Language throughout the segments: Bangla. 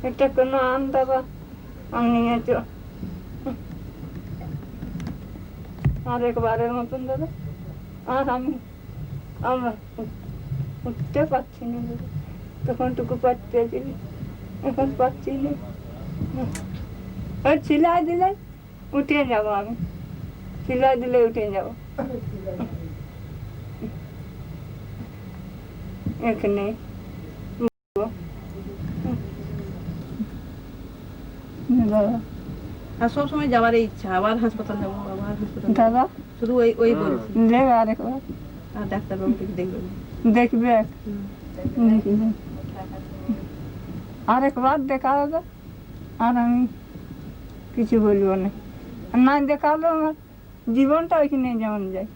এটা কোনো আন্দাবা নিয়েছো আরেকবারের মতন দাদা। আর আমরা উঠতে পারছি না দাদা, তখনটুকু পাচ্ছি, এখন পাচ্ছি না। ওই সিলাই দিলে উঠে যাবো, আমি সিলাই দিলে উঠে যাবো এখানে। দাদা আর সবসময় যাওয়ার ইচ্ছা, আবার হাসপাতাল যাবো, আবার হাসপাতাল দাদা শুধু ওই ওই বলছি। দেবে আরেকবার, আর ডাক্তারবাবুকে দেখবে দেখবে দেখবে আরেকবার দেখা হবে, আর আমি কিছু বলবো না। না দেখালে আমার জীবনটা ওইখানে যেমন যায়।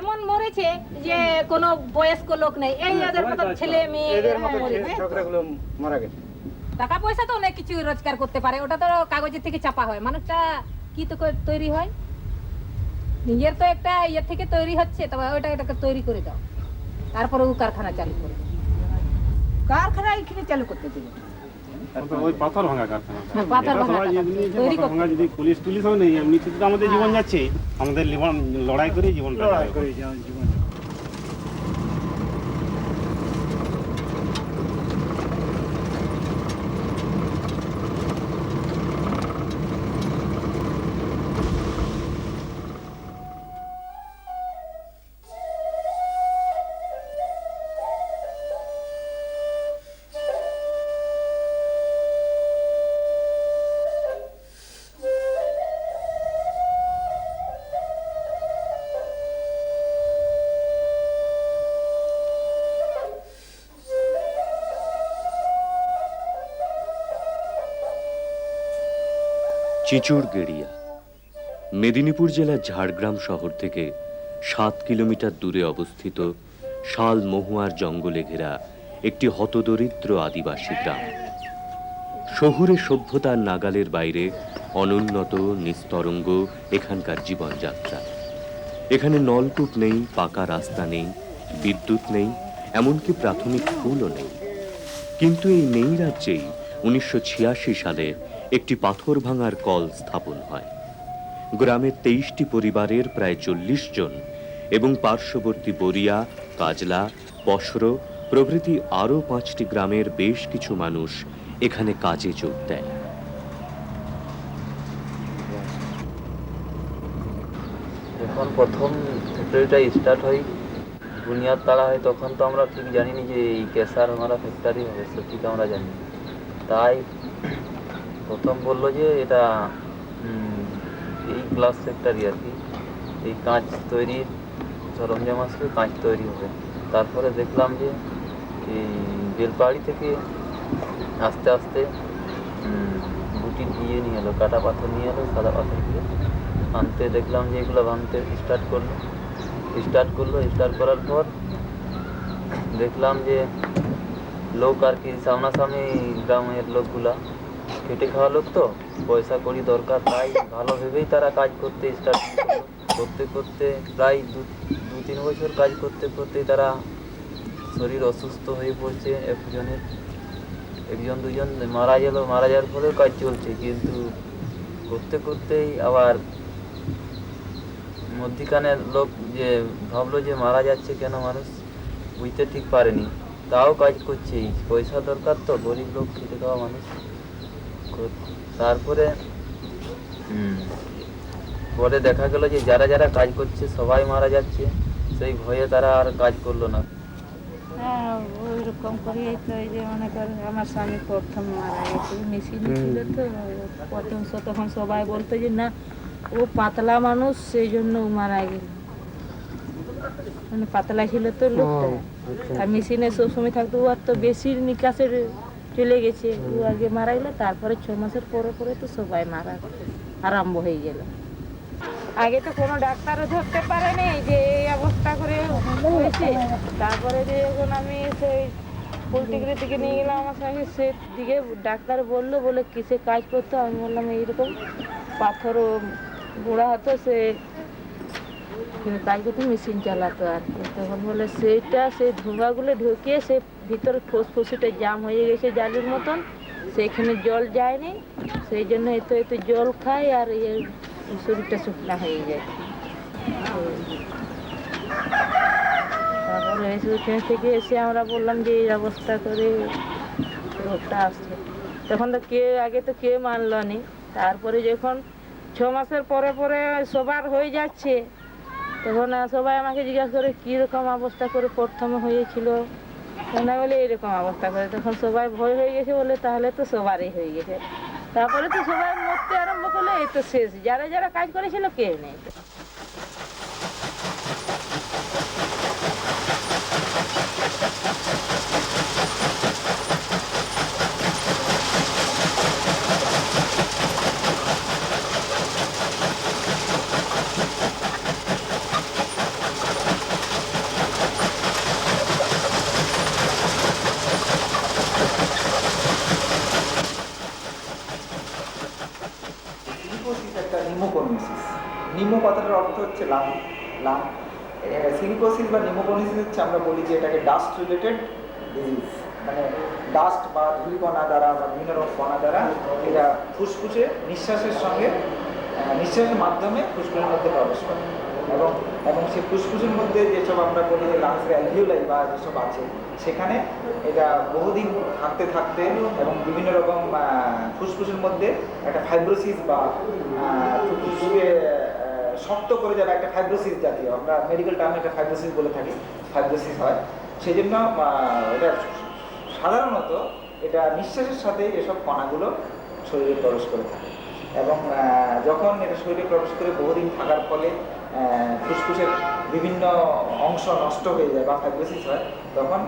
এমন মরেছে যে কোনো বয়স্ক লোক নেই, এই এদের মতো ছেলে মেয়ে মারা গেছে। টাকা পয়সা তো অনেক কিছু রোজগার করতে পারে, ওটা তো কাগজের থেকে চাপা হয়। মানুষটা কি তো তৈরি হয়, নিজের তো একটা ইয়ের থেকে তৈরি হচ্ছে, তবে ওইটা এটাকে তৈরি করে দাও, তারপরে ও কারখানা চালু করে। কারখানা এখানে চালু করতে দেবে। ওই পাথর ভাঙা কারখানা, পাথর ভাঙা তৈরি করতে। ভাঙা যদি পুলিশ টুলিশও নেই, এমনি তো আমাদের জীবন যাচ্ছে, আমাদের লড়াই করে জীবনটা জীবন। চিচুড়গেড়িয়া মেদিনীপুর জেলার ঝাড়গ্রাম শহর থেকে 7 কিলোমিটার দূরে অবস্থিত শাল মহুয়ার জঙ্গলে ঘেরা একটি হতদরিদ্র আদিবাসী গ্রাম। শহুরে সভ্যতার নাগালের বাইরে অনুন্নত নিস্তরঙ্গ এখানকার জীবনযাত্রা। এখানে নলকূপ নেই, পাকা রাস্তা নেই, বিদ্যুৎ নেই, এমনকি প্রাথমিক স্কুলও নেই। কিন্তু এই নেই রাজ্যেই 1986 সালে একটি পাথর ভাঙার কল স্থাপন হয়। গ্রামের 23টি পরিবারের প্রায় 40 জন এবং পার্শ্ববর্তী বরিয়া, কাজলা, পশরো প্রভৃতি আরও 5টি গ্রামের বেশ কিছু মানুষ এখানে কাজে যোগ দেয়। যখন প্রথম ফ্যাক্টরিটা স্টার্ট হয়, বুনিয়াদ তাড়া হয়, তখন তো আমরা ঠিক জানিনি যে এই কেশার মারা ফ্যাক্টরি হবে, সত্যি তো আমরা জানি। তাই প্রথম বললো যে এটা এই গ্লাস ফ্যাক্টরি আর কি, এই কাঁচ তৈরির সরঞ্জাম আসলে কাঁচ তৈরি হবে। তারপরে দেখলাম যে এই বেলপাহাড়ি থেকে আস্তে আস্তে গুটি দিয়ে নিয়ে এলো, কাটা পাথর নিয়ে এলো, সাদা পাথর দিয়ে আনতে দেখলাম যে এগুলো ভাঙতে স্টার্ট করার পর দেখলাম যে লোক আর কি সামনাসামনি গ্রামের লোকগুলা খেটে খাওয়া লোক, তো পয়সা কড়ি দরকার, তাই ভালো ভেবেই তারা কাজ করতে স্টার্ট করতে প্রায় 2-3 বছর কাজ করতে করতেই তারা শরীর অসুস্থ হয়ে পড়ছে। একজন দুজন মারা যাওয়ার ফলেও কাজ চলছে, কিন্তু করতে করতেই আবার মধ্যিখানের লোক যে ভাবলো যে মারা যাচ্ছে কেন মানুষ, বুঝতে ঠিক পারেনি, তাও কাজ করছে। পয়সা দরকার তো, গরিব লোক, খেটে খাওয়া মানুষ। তারপরে পরে দেখা গেল যে যারা যারা কাজ করছে সবাই মারা যাচ্ছে, সেই ভয়ে তারা আর কাজ করলো না। হ্যাঁ, ওইরকম করে তো এই যে মনে করেন আমার স্বামী প্রথম মারা গেছে, মেশিন ছিল তো প্রথম, তখন সবাই বলতো যে না ও পাতলা মানুষ, সেই জন্য ও মারা গেল, মানে পাতলা ছিল তো লোকটা, আর মেশিনে সবসময় থাকতো। ও আর তো বেশি নিকাশের চলে গেছে, ও আগে মারা গেলো, তারপরে 6 মাসের পরে তো সবাই মারা আরম্ভ হয়ে গেল। আগে তো কোনো ডাক্তারও ধরতে পারেনি যে এই অবস্থা করে হয়েছে। তারপরে যে যখন আমি সেই পোলট্রিগুলির দিকে নিয়ে গেলাম আমার সঙ্গে, সে দিকে ডাক্তার বলে কিসে কাজ করতো, আমি বললাম এইরকম পাথর গোড়া হতো, সে কাজ করতে মেশিন চালাতো আর কি। তখন বলে সেইটা সেই ধোঁয়াগুলো ঢুকিয়ে সে ভিতরে ফুসফুসিটা জাম হয়ে গেছে জালির মতন, সেইখানে জল যায়নি, সেই জন্য এত এত জল খায় আর শরীরটা শুকনা হয়ে যায়। তারপরে ওইখান থেকে এসে আমরা বললাম যে এই অবস্থা করে রোগটা আসছে। তখন তো আগে তো কেউ মানল নি। তারপরে যখন 6 মাসের পরে পরে সবার হয়ে যাচ্ছে, তখন সবাই আমাকে জিজ্ঞাসা করে কীরকম অবস্থা করে প্রথমে হয়েছিল, না বলে এইরকম অবস্থা করে। তখন সবাই ভয় হয়ে গেছে, বলে তাহলে তো সবারই হয়ে গেছে। তারপরে তো সবাই মরতে আরম্ভ করলো, এই তো শেষ, যারা যারা কাজ করেছিল কেউ নেই। সিলিকোসিস একটা নিউমোকনিসিস। নিউমো কথাটার অর্থ হচ্ছে লাং। সিলিকোসিস বা নিউমোকনিসিস হচ্ছে আমরা বলি যে এটাকে ডাস্ট রিলেটেড ডিজিজ, মানে ডাস্ট বা ধূলিকণা দ্বারা বা বিভিন্ন রকম কণা দ্বারা এটা ফুসফুসে নিঃশ্বাসের মাধ্যমে ফুসফুসের মধ্যে প্রবেশ করে, এবং সেই ফুসফুসের মধ্যে যেসব আমরা বলি যে লাংসের অ্যালভিওলাই বা যেসব আছে, সেখানে এটা বহুদিন থাকতে থাকতে এবং বিভিন্ন রকম ফুসফুসের মধ্যে একটা ফাইব্রোসিস বা ফুসফুসকে শক্ত করে যাবে, একটা ফাইব্রোসিস জাতীয়, আমরা মেডিকেল টার্মে একটা ফাইব্রোসিস বলে থাকি, ফাইব্রোসিস হয়। সেই জন্য এটা সাধারণত এটা নিঃশ্বাসের সাথে এসব কণাগুলো শরীরে প্রবেশ করে থাকে, এবং যখন এটা শরীরে প্রবেশ করে বহুদিন থাকার ফলে ফুসফুসের বিভিন্ন অংশ নষ্ট হয়ে যায় বা ফাইব্রোসিস হয়, তখন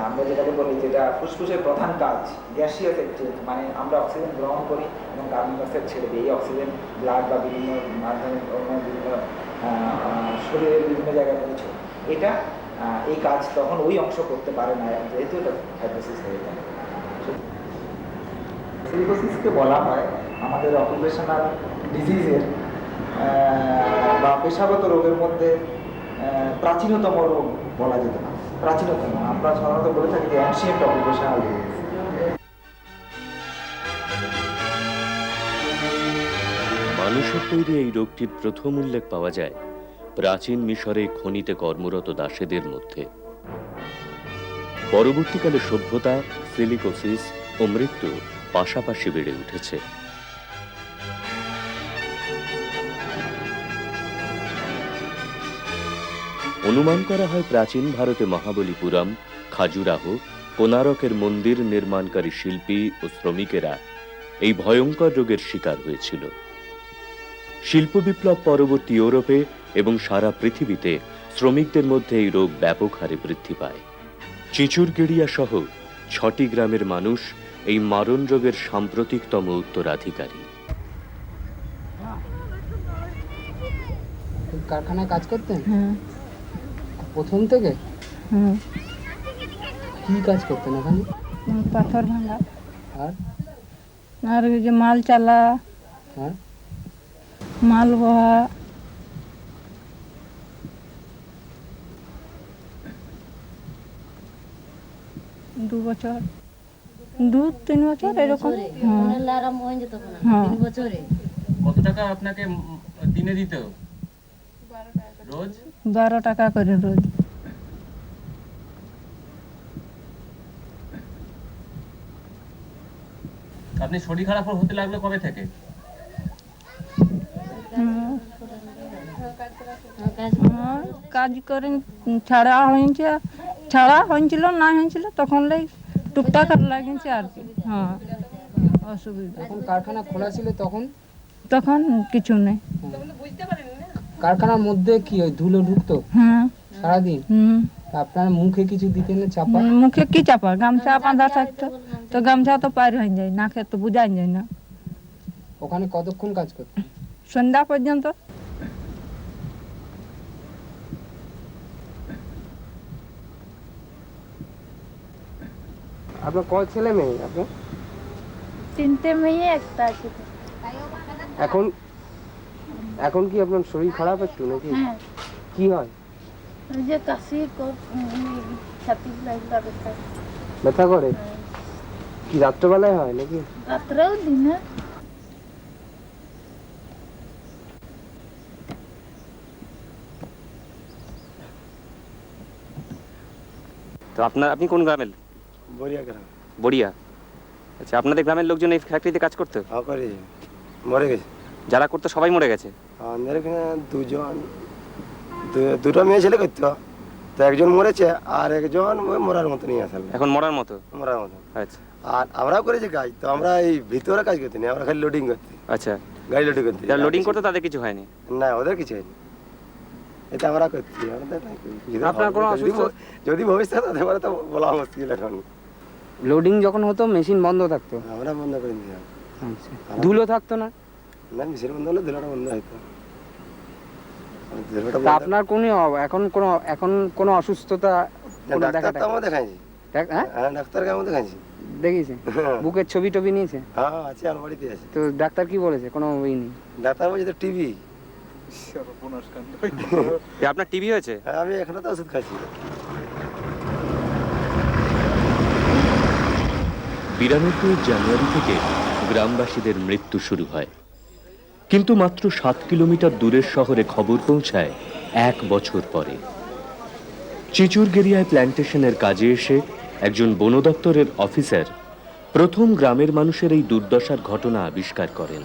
আমরা যেটাকে বলি যেটা ফুসফুসের প্রধান কাজ গ্যাসীয় এক্সচেঞ্জ, মানে আমরা অক্সিজেন গ্রহণ করি এবং কার্বন ডাইঅক্সাইড ছেড়ে দিই। এই অক্সিজেন ব্লাড বা বিভিন্ন মাধ্যমে বিভিন্ন শরীরের বিভিন্ন জায়গায় পৌঁছে, এটা এই কাজ তখন ওই অংশ করতে পারে না, যেহেতু এটা ফাইব্রোসিস হয়ে যায়। সিলিকোসিসকে বলা হয় আমাদের অকুপেশনাল ডিজিজের বা পেশাগত রোগের মধ্যে প্রাচীনতম রোগ বলা যেতে পারে। প্রাচীনতম আমরা সাধারণত বলে থাকি যে অ্যানশিয়েন্ট অকুপেশনাল ডিজিজ। মানুষের তৈরি এই রোগটির প্রথম উল্লেখ পাওয়া যায় প্রাচীন মিশরে খনিতে কর্মরত দাসেদের মধ্যে। পরবর্তীকালে সভ্যতা, সিলিকোসিস ও মৃত্যু পাশাপাশি বেড়ে উঠেছে। অনুমান করা হয় প্রাচীন ভারতে মহাবলীপুরম, খাজুরাহ, কোনারকের মন্দির নির্মাণকারী শিল্পী ও শ্রমিকেরা এই ভয়ঙ্কর রোগের শিকার হয়েছিল। শিল্প বিপ্লব পরবর্তী ইউরোপে এবং সারা পৃথিবীতে শ্রমিকদের মধ্যে এই রোগ ব্যাপক হারে বৃদ্ধি পায়। চিচুরগেড়িয়া সহ 6টি গ্রামের মানুষ এই মারণ রোগের সাম্প্রতিকতম উত্তরাধিকারী। কারখানায় কাজ করতেন প্রথম থেকে? কি কাজ করতেন ওখানে? পাথর ভাঙা আর ওই যে মাল চালা, মাল বহা। 2 বছর, 2-3 বছর এরকম। কত টাকা আপনাকে দিনে দিত? রোজ 12 টাকা করে রোজ। আপনি শরীর খারাপ হতে লাগলো কবে থেকে? কাজ করেন ছাড়া হয়েছিল না হয়েছিল তখন টুকটাক লাগিয়েছে আর কি। হ্যাঁ, অসুবিধা। যখন কারখানা খোলা ছিল তখন কিছু নেই। কারখানার মধ্যে কি ওই ধুলো ঢুকতো? হ্যাঁ, সারাদিন। আপনার মুখে কিছু দিতেন না চাপা? মুখে কি চাপা, গামছা বাঁধা থাকতো, তো গামছা তো পার হয়ে যায়, নাকে তো বোঝাই যায় না। ওখানে কতক্ষণ কাজ করতেন? সন্ধ্যা পর্যন্ত। আপনার কয় ছেলে মেয়ে আপনার? 3টে মেয়ে একটা আছে। এখন এখন কি আপনার শরীর খারাপ একটু নাকি? হ্যাঁ, কি হয়? ওই যে কাশি ছাতি ব্যথা ব্যথা করে? কি রাত্রেবেলায় হয় নাকি? রাত্রেও দিনে। তো আপনি কোন গ্রামের? বড়িয়া গ্রাম। বড়িয়া। আচ্ছা, আপনাদের গ্রামের লোকজন এই ফ্যাক্টরিতে কাজ করতো? হ্যাঁ করে মরে গেছে। যারা করতো সবাই মরে গেছে? আমাদের এখানে দুটো মেয়ে ছেলে করতো, তো একজন মরেছে আর একজন ওই মরার মতো নিয়ে আসলে। এখন মরার মতো? মরার মতো। আচ্ছা আর আমরাও করেছি কাজ, তো আমরা এই ভিতরে কাজ করতে আমরা খালি লোডিং করতে। আচ্ছা, গাড়ি লোডিং করতে। যারা লোডিং করতো তাদের কিছু হয়নি? না, ওদের কিছু হয়নি। এটা আমরা করছি। আপনার কোনো যদি ভবিষ্যৎ হতে পারে তো বলা মুশকিল এখন। লোডিং যখন হতো মেশিন বন্ধ থাকতো? আমরা বন্ধ করে দিলাম। আচ্ছা, ধুলো থাকতো না? না, মেশিন বন্ধ হলে ধুলাটা বন্ধ হইতো। তা আপনার এখন কোনো অসুস্থতা ডাক্তার তো আমরা দেখাইছি। হ্যাঁ, ডাক্তারকে আমরা দেখাইছি। দেখিয়েছে? বুকের ছবি টবি নিয়েছে? হ্যাঁ, আছে, আমার বাড়িতে আছে। তো ডাক্তার কি বলেছে? কোনো ওই নেই? ডাক্তার বলছে তো টিভি। আপনার টিভি হয়েছে? হ্যাঁ, আমি এখনো তো ওষুধ খাচ্ছি। 92 জানুয়ারি থেকে গ্রামবাসীদের মৃত্যু শুরু হয়, কিন্তু মাত্র 7 কিলোমিটার দূরের শহরে খবর পৌঁছায় 1 বছর পরে। চিচুরগেরিয়ায় প্ল্যান্টেশনের কাজে এসে একজন বন দপ্তরের অফিসার প্রথম গ্রামের মানুষের এই দুর্দশার ঘটনা আবিষ্কার করেন।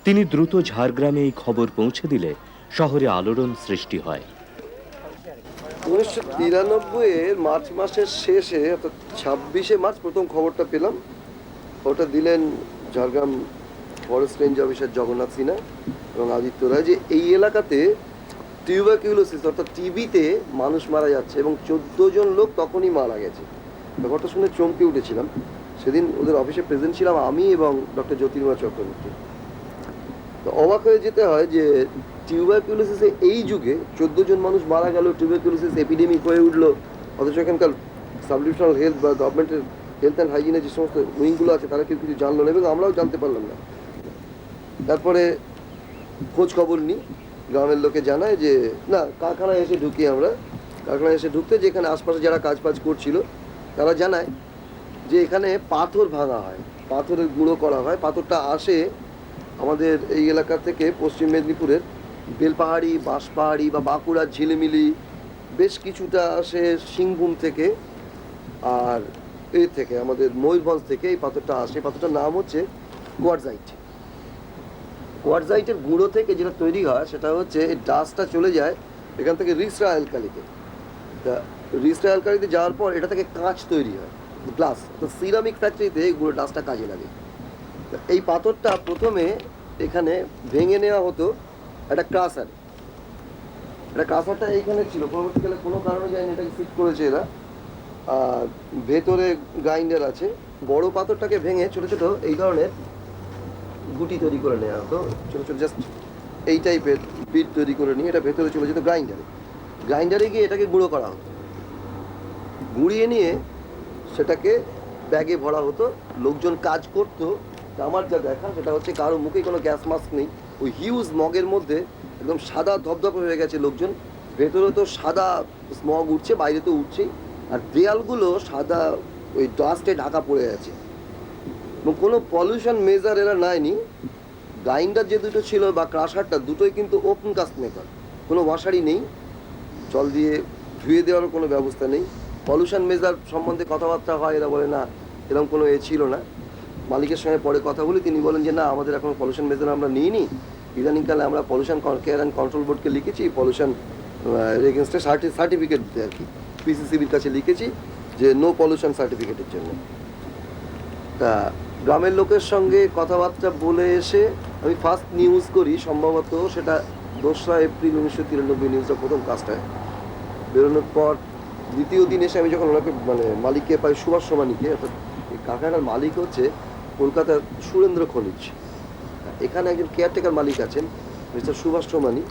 তিনি দ্রুত ঝাড়গ্রামে এই খবর পৌঁছে দিলে শহরে আলোড়ন সৃষ্টি হয়। 1993-এর মার্চ মাসের শেষে অর্থাৎ 26শে মার্চ প্রথম খবরটা পেলাম। ওটা দিলেন Jhargram forest range officer Jagannath Sinha এবং আদিত্য রায়, যে এই এলাকাতে টিউবারকিউলোসিস অর্থাৎ টিবিতে মানুষ মারা যাচ্ছে এবং 14 জন লোক তখনই মারা গেছে। ব্যাপারটা শুনে চমকে উঠেছিলাম। সেদিন ওদের অফিসে প্রেজেন্ট ছিলাম আমি এবং ডক্টর জ্যোতির্ময় চক্রবর্তী। তো অবাক হয়ে যেতে হয় যে টিউবারকিউলোসিসে এই যুগে 14 জন মানুষ মারা গেল, টিউবারকিউলোসিস এপিডেমিক হয়ে উঠলো, অথচ এখানকার সাবডিভিশনাল হেলথ বা গভর্নমেন্টের হেলথ অ্যান্ড হাইজিনের যে সমস্ত উইংগুলো আছে তারা কেউ কিছু জানলো না এবং আমরাও জানতে পারলাম না। তারপরে খোঁজ খবর নিই, গ্রামের লোকে জানায় যে না, কারখানায় এসে ঢুকি আমরা। কারখানায় এসে ঢুকতে যেখানে আশপাশে যারা কাজ করছিল তারা জানায় যে এখানে পাথর ভাঙা হয়, পাথরের গুঁড়ো করা হয়। পাথরটা আসে আমাদের এই এলাকা থেকে পশ্চিম মেদিনীপুরের বেলপাহাড়ি, বাঁশপাহাড়ি বা বাঁকুড়ার ঝিলিমিলি, বেশ কিছুটা আসে সিংভূম থেকে, আর এই থেকে আমাদের ময়ূরভঞ্জ থেকে এই পাথরটা আসে। পাথরটার নাম হচ্ছে কোয়ার্টজাইট। কোয়ার্টজাইটের গুঁড়ো থেকে যেটা তৈরি হয় সেটা হচ্ছে এই ডাস্টটা চলে যায় এখান থেকে রিসরা অ্যালকালিতে। তা রিসরা অ্যালকালিতে যাওয়ার পর এটা থেকে কাঁচ তৈরি হয়, গ্লাস। তো সিরামিক ফ্যাক্টরিতে এই গুঁড়ো ডাস্টটা কাজে লাগে। এই পাথরটা প্রথমে এখানে ভেঙে নেওয়া হতো একটা ক্রাসারে। এটা ক্রাসারটা এইখানে ছিল, পরবর্তীকালে কোনো কারণে যায়নি, এটাকে ফিট করেছে এরা। আর ভেতরে গ্রাইন্ডার আছে। বড় পাথরটাকে ভেঙে ছোট ছোট এই ধরনের গুটি তৈরি করে নেওয়া হতো, ছোট ছোট জাস্ট এই টাইপের বিট তৈরি করে নিয়ে এটা ভেতরে চলে যেত গ্রাইন্ডারে। গ্রাইন্ডারে গিয়ে এটাকে গুঁড়ো করা হতো। গুঁড়িয়ে নিয়ে সেটাকে ব্যাগে ভরা হতো। লোকজন কাজ করতো। আমার যা দেখা সেটা হচ্ছে কারো মুখে কোনো গ্যাস মাস্ক নেই। ওই হিউজ স্মগের মধ্যে একদম সাদা ধপধপে হয়ে গেছে লোকজন। ভেতরে তো সাদা স্মগ উঠছে, বাইরে তো উঠছেই, আর দেয়ালগুলো সাদা ওই ডাস্টে ঢাকা পড়ে আছে এবং কোনো পলিউশন মেজার এরা নেয়নি। গ্রাইন্ডার যে দুটো ছিল বা ক্রাশারটা, দুটোই কিন্তু ওপেন কাস্ট মেকার, কোনো ওয়াশারই নেই, জল দিয়ে ধুয়ে দেওয়ারও কোনো ব্যবস্থা নেই। পলিউশন মেজার সম্বন্ধে কথাবার্তা হয়, এরা বলে না এরকম কোনো ছিল না। মালিকের সঙ্গে পরে কথা বলি, তিনি বলেন যে না, আমাদের এখনো পলিউশন মেজার আমরা নিইনি। ইদানিংকালে আমরা পলিউশন কেয়ার অ্যান্ড কন্ট্রোল বোর্ডকে লিখেছি পলিউশন এগেনস্টে সার্টিফিকেট দিতে, আর কি পিসিসিবির কাছে লিখেছি যে নো পলিউশন সার্টিফিকেটের জন্য। তা গ্রামের লোকের সঙ্গে কথাবার্তা বলে এসে আমি ফার্স্ট নিউজ করি, সম্ভবত সেটা 2রা এপ্রিল 1993 নিউজটা প্রথম কাজটা বেরোনোর পর। দ্বিতীয় দিন এসে আমি যখন ওনাকে মালিককে পাই, সুভাষ সোমানিকে, অর্থাৎ এই কারখানার মালিক হচ্ছে কলকাতার সুরেন্দ্র খনিজ। এখানে একজন কেয়ারটেকার মালিক আছেন মিস্টার সুভাষ সোমানি,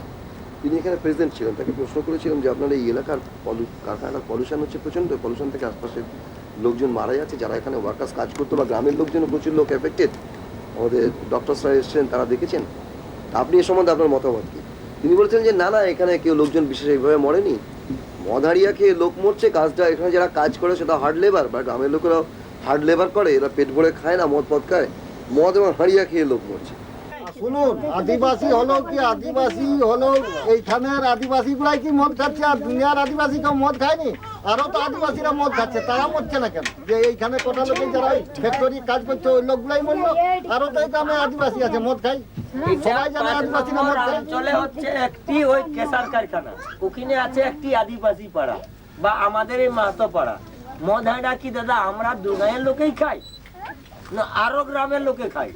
তিনি এখানে প্রেজেন্ট ছিলেন। তাকে প্রশ্ন করেছিলাম যে আপনার এই এলাকার কারখানার পলিউশন হচ্ছে প্রচণ্ড, পলিউশন থেকে আশপাশের লোকজন মারা যাচ্ছে, যারা এখানে ওয়ার্কার্স কাজ করতো বা গ্রামের লোকজনও প্রচুর লোক এফেক্টেড। আমাদের ডক্টরসরা এসেছেন, তারা দেখেছেন। আপনি এ সম্বন্ধে আপনার মতামত কি? তিনি বলছেন যে না না, এখানে কেউ লোকজন বিশেষ এইভাবে মরেনি, মদ হারিয়া খেয়ে লোক মরছে। কাজটা এখানে যারা কাজ করে সেটা হার্ড লেবার, বা গ্রামের লোকেরা হার্ড লেবার করে, এরা পেট ভরে খায় না, মদ খায়, মদ এবং হারিয়া খেয়ে লোক মরছে। শুনুন, আদিবাসী হলো কি আদিবাসী হলো, এইখানের আদিবাসীগুলাই কি মদ খাচ্ছে আর দুনিয়ার আদিবাসী কেউ মদ খায়নি? আরো তো আদিবাসীরা মদ খাচ্ছে, তারা মরছে না কেন? যে এইখানে কটা লোকে যারা ফ্যাক্টরি কাজ করছে ওই লোকগুলাই মরলো। আরো তো এই গ্রামে আদিবাসী আছে মদ খায়, সবাই জানে আদিবাসীরা মদ খায়। অঞ্চলে হচ্ছে একটি ওই কেসার কারখানা, ওখানে আছে একটি আদিবাসী পাড়া বা আমাদের এই মাহাতো পাড়া। মদ হাঁড়া কি দাদা আমরা দুগাঁয়ের লোকেই খাই না আরো গ্রামের লোকে খাই?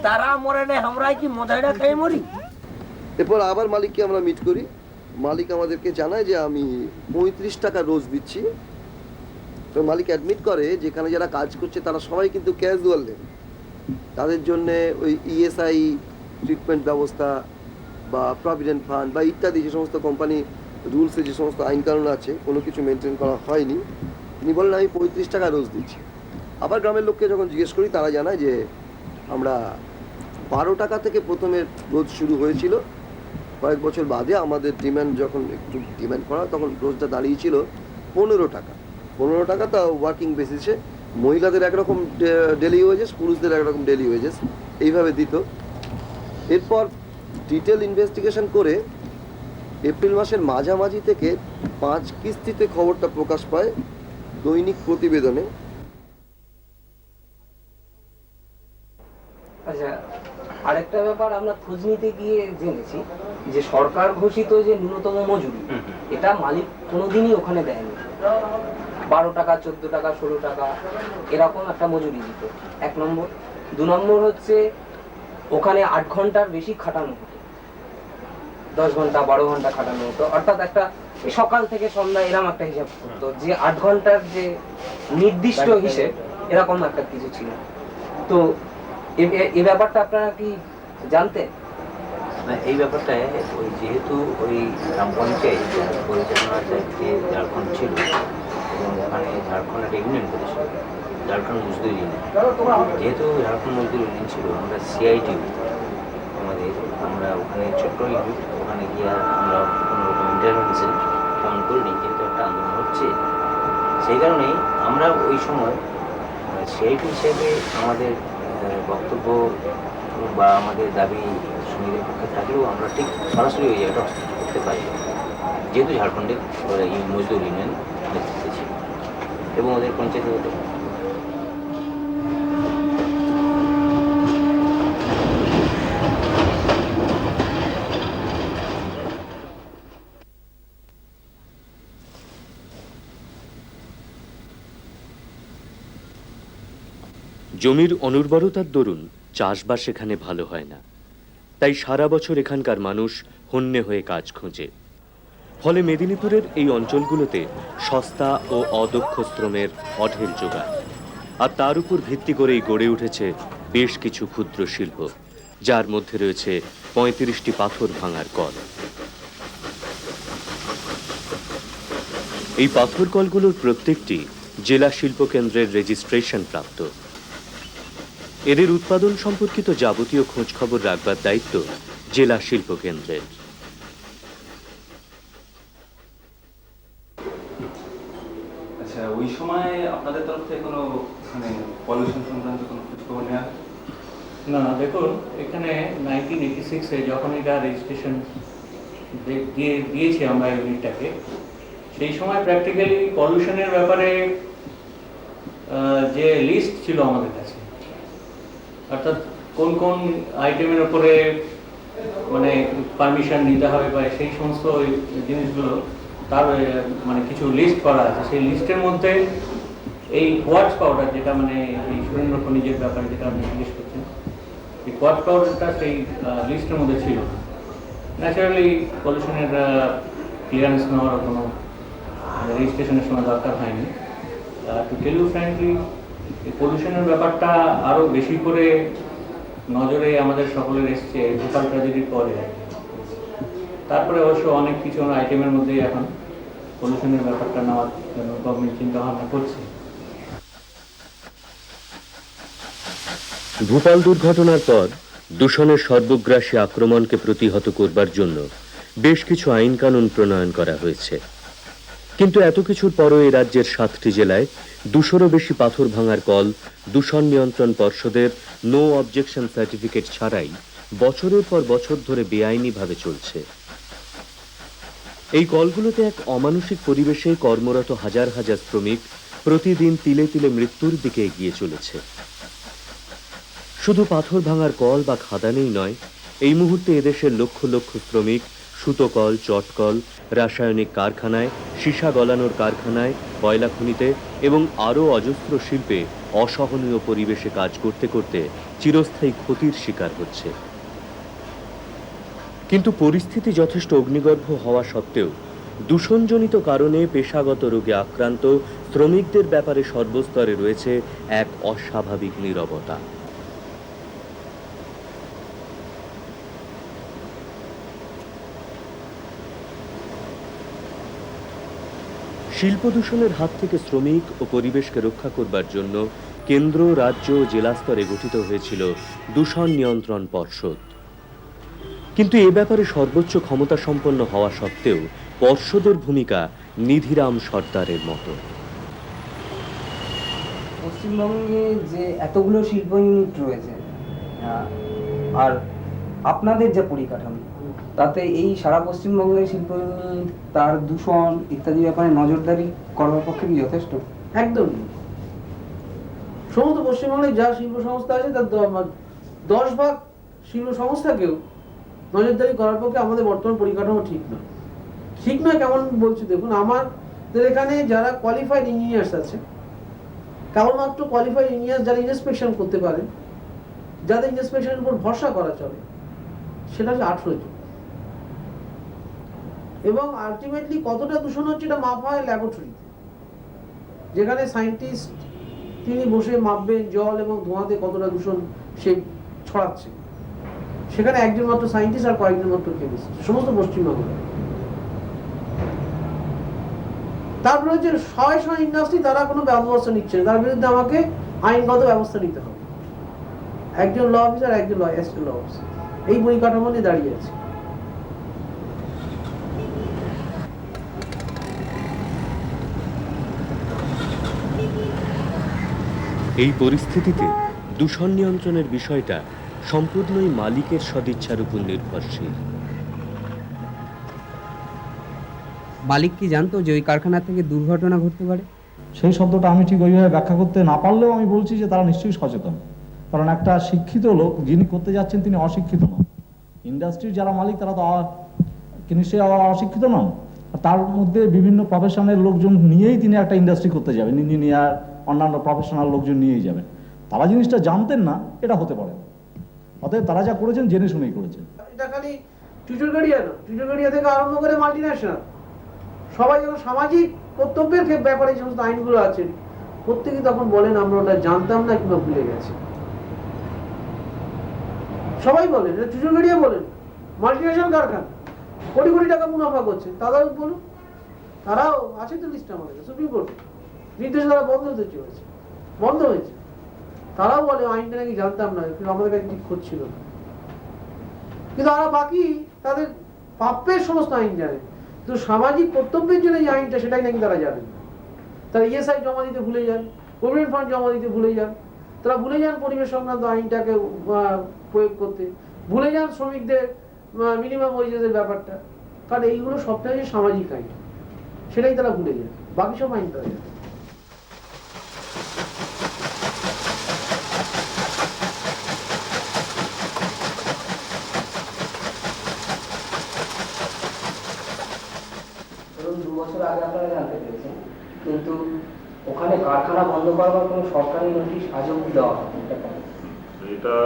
তারা মরে নেই, আমরাই কি মদ হাঁড়া খাই মরি? এরপর আবার মালিককে আমরা মিট করি। মালিক আমাদেরকে জানায় যে আমি 35 টাকা রোজ দিচ্ছি। তো মালিক অ্যাডমিট করে যেখানে যারা কাজ করছে তারা সবাই কিন্তু ক্যাজুয়াল লেবার, তাদের জন্যে ওই ইএসআই ট্রিটমেন্ট ব্যবস্থা বা প্রভিডেন্ট ফান্ড বা ইত্যাদি যে সমস্ত কোম্পানি রুলসে যে সমস্ত আইনকানুন আছে কোনো কিছু মেনটেন করা হয়নি। তিনি বলেন আমি 35 টাকা রোজ দিচ্ছি। আবার গ্রামের লোককে যখন জিজ্ঞেস করি তারা জানায় যে আমরা 12 টাকা থেকে প্রথমে রোজ শুরু হয়েছিল, কয়েক বছর বাদে আমাদের ডিমান্ড যখন একটু ডিমান্ড করা তখন রোজটা দাঁড়িয়েছিল 15 টাকা। 15 টাকা তা ওয়ার্কিং বেসিসে, মহিলাদের একরকম ডেলি ওয়েজেস, পুরুষদের একরকম ডেলি ওয়েজেস, এইভাবে দিত। এরপর ডিটেল ইনভেস্টিগেশন করে এপ্রিল মাসের মাঝামাঝি থেকে 5 কিস্তিতে খবরটা প্রকাশ পায় দৈনিক প্রতিবেদনে। আচ্ছা, আরেকটা ব্যাপার আমরা খোঁজ নিতে গিয়ে জেনেছি যে সরকার ঘোষিত যে ন্যূনতম মজুরি, এটা মালিক কোনোদিনই ওখানে দেয়নি। 12 টাকা, 14 টাকা, 16 টাকা এরকম একটা মজুরি দিত, 1 নম্বর। 2 নম্বর হচ্ছে ওখানে 8 ঘন্টার বেশি খাটানো হতো, 10 ঘন্টা 12 ঘন্টা খাটানো হতো। অর্থাৎ একটা সকাল থেকে সন্ধ্যা এরকম একটা হিসাব করতো, যে 8 ঘন্টার যে নির্দিষ্ট হিসেব এরকম একটা কিছু ছিল। তো এই ব্যাপারটা আপনারা কি জানতেন? এই ব্যাপারটা ওই যেহেতু ওই গ্রাম পঞ্চায়েত পরিচালনার দায়িত্বে ঝাড়খণ্ড ছিল এবং ওখানে ঝাড়খণ্ড একটা ইউনিয়ন করেছিল, ঝাড়খণ্ড মজদুর ইউনিয়ন। যেহেতু ঝাড়খণ্ড মজদুর ইউনিয়ন ছিল, আমরা সিআইটি আমরা ওখানে ছোট্ট ইউনিট, ওখানে গিয়ে আমরা কোনোরকম ইন্টারভেনশন তেমন করিনি, যেহেতু একটা আন্দোলন হচ্ছে। সেই কারণেই আমরা ওই সময় সিআইটি হিসেবে আমাদের বক্তব্য বা আমাদের দাবি শ্রমিকের পক্ষে থাকলেও আমরা ঠিক সরাসরি ওই জায়গাটা হস্তক্ষেপ করতে পারি, যেহেতু ঝাড়খণ্ডের মজদুর ইউনিয়ন নেতৃত্বে ছিল এবং ওদের পঞ্চায়েত হতে। জমির অনুর্বরতার দরুন চাষবাস এখানে ভালো হয় না, তাই সারা বছর এখানকার মানুষ হন্যে হয়ে কাজ খোঁজে। ফলে মেদিনীপুরের এই অঞ্চলগুলোতে সস্তা ও অদক্ষ শ্রমের অঢেল জোগান, আর তার উপর ভিত্তি করেই গড়ে উঠেছে বেশ কিছু ক্ষুদ্র শিল্প, যার মধ্যে রয়েছে 35টি পাথর ভাঙার কল। এই পাথর কলগুলোর প্রত্যেকটি জেলা শিল্প কেন্দ্রের রেজিস্ট্রেশন প্রাপ্ত। এদের উৎপাদন সম্পর্কিত যাবতীয় খোঁজ খবর রাখবার দায়িত্ব জেলা শিল্প কেন্দ্রের। আচ্ছা, ওই সময় আপনাদের তরফ থেকে কোনো মানে পলিউশন সংক্রান্ত কোনো খোঁজ খবর নেওয়া? না, দেখুন এখানে 1986-এ যখন এটা রেজিস্ট্রেশন দিয়েছি আমরা ইউনিটটাকে, সেই সময় প্র্যাকটিক্যালি পলিউশনের ব্যাপারে যে লিস্ট ছিল আমাদের কাছে, অর্থাৎ কোন কোন আইটেমের উপরে মানে পারমিশন নিতে হবে বা সেই সমস্ত জিনিসগুলো তার মানে কিছু লিস্ট করা আছে। সেই লিস্টের মধ্যে এই কোয়ার্টজ পাউডার, যেটা মানে এই সুরেন্দ্র খনিজের ব্যাপারে যেটা আপনি জিজ্ঞেস করছেন, এই কোয়ার্টজ পাউডারটা সেই লিস্টের মধ্যে ছিল না। ন্যাচারালি পলিউশনের ক্লিয়ারেন্স নেওয়ার কোনো রেজিস্ট্রেশনের সময় দরকার হয়নি। টু টেল ইউ ফ্র্যাঙ্কলি, এই পলিউশনের ব্যাপারটা আরও বেশি করে নজরে আমাদের সকলের এসছে ভোপাল ট্র্যাজেডির পরে। তারপরে অবশ্য অনেক কিছু আইটেমের মধ্যেই এখন পলিউশনের ব্যাপারটা নেওয়ার জন্য গভর্নমেন্ট চিন্তা ভাবনা করছে। ভোপাল দুর্ঘটনার পর দূষণের সর্বগ্রাসী আক্রমণকে প্রতিহত করবার জন্য বেশ কিছু আইন কানুন প্রণয়ন করা হয়েছে, কিন্তু এত কিছুর পরও এই রাজ্যের 7টি জেলায় 200-রও বেশি পাথর ভাঙার কল দূষণ নিয়ন্ত্রণ পর্ষদের নো অবজেকশন সার্টিফিকেট ছাড়াই বছরের পর বছর ধরে বেআইনিভাবে চলছে। এই কলগুলোতে এক অমানুষিক পরিবেশে কর্মরত হাজার হাজার শ্রমিক প্রতিদিন তিলে তিলে মৃত্যুর দিকে এগিয়ে চলেছে। শুধু পাথর ভাঙার কল বা খাদানেই নয়, এই মুহূর্তে এদেশের লক্ষ লক্ষ শ্রমিক সুতোকল, চটকল, রাসায়নিক কারখানায়, সীসা গলানোর কারখানায়, কয়লা খনিতে এবং আরও অজস্র শিল্পে অসহনীয় পরিবেশে কাজ করতে করতে চিরস্থায়ী ক্ষতির শিকার হচ্ছে। কিন্তু পরিস্থিতি যথেষ্ট অগ্নিগর্ভ হওয়া সত্ত্বেও দূষণজনিত কারণে পেশাগত রোগে আক্রান্ত শ্রমিকদের ব্যাপারে সর্বস্তরে রয়েছে এক অস্বাভাবিক নীরবতা। শিল্প দূষণের হাত থেকে শ্রমিক ও পরিবেশকে রক্ষা করবার জন্য কেন্দ্র, রাজ্য ও জেলা স্তরে গঠিত হয়েছিল দূষণ নিয়ন্ত্রণ পর্ষদ। কিন্তু এ ব্যাপারে সর্বোচ্চ ক্ষমতা সম্পন্ন হওয়া সত্ত্বেও পর্ষদের ভূমিকা নিধিরাম সর্দারের মতো। পশ্চিমবঙ্গে যে এতগুলো শিল্প ইউনিট রয়েছে আর আপনাদের যে পরিকাঠামো, তাতে এই সারা পশ্চিমবঙ্গের শিল্প ইউনিট তার দূষণ ইত্যাদি ব্যাপারে নজরদারি করার পক্ষে কি যথেষ্ট? একদম সমস্ত পশ্চিমবঙ্গে যা শিল্প সংস্থা আছে তার 10 ভাগ শিল্প সংস্থাকেও নজরদারি করার পক্ষে আমাদের বর্তমান পরিকাঠামো ঠিক নয়। ঠিক নয় কেমন বলছি দেখুন, আমাদের এখানে যারা কোয়ালিফাইড ইঞ্জিনিয়ার্স আছে, কেবলমাত্র কোয়ালিফাইড ইঞ্জিনিয়ার যারা ইন্সপেকশন করতে পারে, যাদের ইন্সপেকশনের উপর ভরসা করা চলে, সেটা হচ্ছে 18 জন। এবং আলটিমেটলি কতটা দূষণ হচ্ছে এটা মাপা হয় ল্যাবরেটরিতে, যেখানে সায়েন্টিস্ট তিনি বসে মাপবেন জল এবং ধোঁয়াতে কতটা দূষণ সে ছড়াচ্ছে। সেখানে একজন মাত্র সায়েন্টিস্ট আর কয়েকজন মাত্র কেমিস্ট, সমস্ত পশ্চিমবঙ্গ। তারপরে হচ্ছে শয়ে ইন্ডাস্ট্রি, তারা কোনো ব্যবস্থা নিচ্ছে না, তার বিরুদ্ধে আমাকে আইনগত ব্যবস্থা নিতে হবে। একজন ল অফিসার, একজন অ্যাসিস্ট্যান্ট ল অফিসার, এই পরিকাঠামো নিয়ে দাঁড়িয়ে আছে। এই পরিস্থিতিতে দূষণ নিয়ন্ত্রণের বিষয়টা সম্পূর্ণই মালিকের সদিচ্ছার উপর নির্ভরশীল। মালিক কি জানতো যে ওই কারখানা থেকে দুর্ঘটনা ঘটতে পারে? সেই শব্দটা আমি ঠিক ওইভাবে ব্যাখ্যা করতে না পারলেও আমি বলছি যে তারা নিশ্চয়ই সচেতন। কারণ একটা শিক্ষিত লোক যিনি করতে যাচ্ছেন তিনি অশিক্ষিত নন। ইন্ডাস্ট্রির যারা মালিক তারা তো নিশ্চয়ই অশিক্ষিত নন। তার মধ্যে বিভিন্ন প্রফেশনের লোকজন নিয়েই তিনি একটা ইন্ডাস্ট্রি করতে যাবেন, ইঞ্জিনিয়ার, অন্যান্য প্রফেশনাল লোকজন নিয়েই যাবেন। তারা জিনিসটা জানতেন না, এটা হতে পারে। অতএব তারা যা করেছেন জেনে শুনেই করেছেন। এটা খালি চুচুরগাড়িয়া না, চুচুরগাড়িয়া থেকে আরম্ভ করে মাল্টিন্যাশনাল সবাই যখন সামাজিক কর্তব্যের ব্যাপারে এই সমস্ত আইনগুলো আছে, প্রত্যেকে তখন বলেন আমরা ওটা জানতাম না কিংবা ভুলে গেছি। সবাই বলেন, এটা চুচুরগাড়িয়া বলেন, মাল্টিন্যাশনাল কারখানা কোটি কোটি টাকা মুনাফা করছে, তারাও বলুন, তারাও আছে তো লিস্ট আমাদের সুপ্রিম কোর্টে নির্দেশ দ্বারা বন্ধ হতে চলেছে, বন্ধ হয়েছে। তারাও বলে আইনটা নাকি জানতাম না, কিন্তু আমাদের কাছে ঠিক করছিল না। কিন্তু আর বাকি তাদের প্রাপ্যের সমস্ত আইন জানে, কিন্তু সামাজিক কর্তব্যের জন্য যে আইনটা সেটাই নাকি তারা জানেন। তারা ইএসআই জমা দিতে ভুলে যান, প্রভিডেন্ট ফান্ড জমা দিতে ভুলে যান, তারা ভুলে যান পরিবেশ সংক্রান্ত আইনটাকে প্রয়োগ করতে, ভুলে যান শ্রমিকদের মিনিমাম ওয়েজেসের ব্যাপারটা। কারণ এইগুলো সবটাই সামাজিক আইন, সেটাই তারা ভুলে যান, বাকি সব আইন তারা জানে। ধরুন 2 বছর আগে আপনারা জানতে পেরেছেন, কিন্তু ওখানে কারখানা বন্ধ করবার কোনো সরকারি নোটিশ আজ অব্দি দেওয়া হয়নি। এটা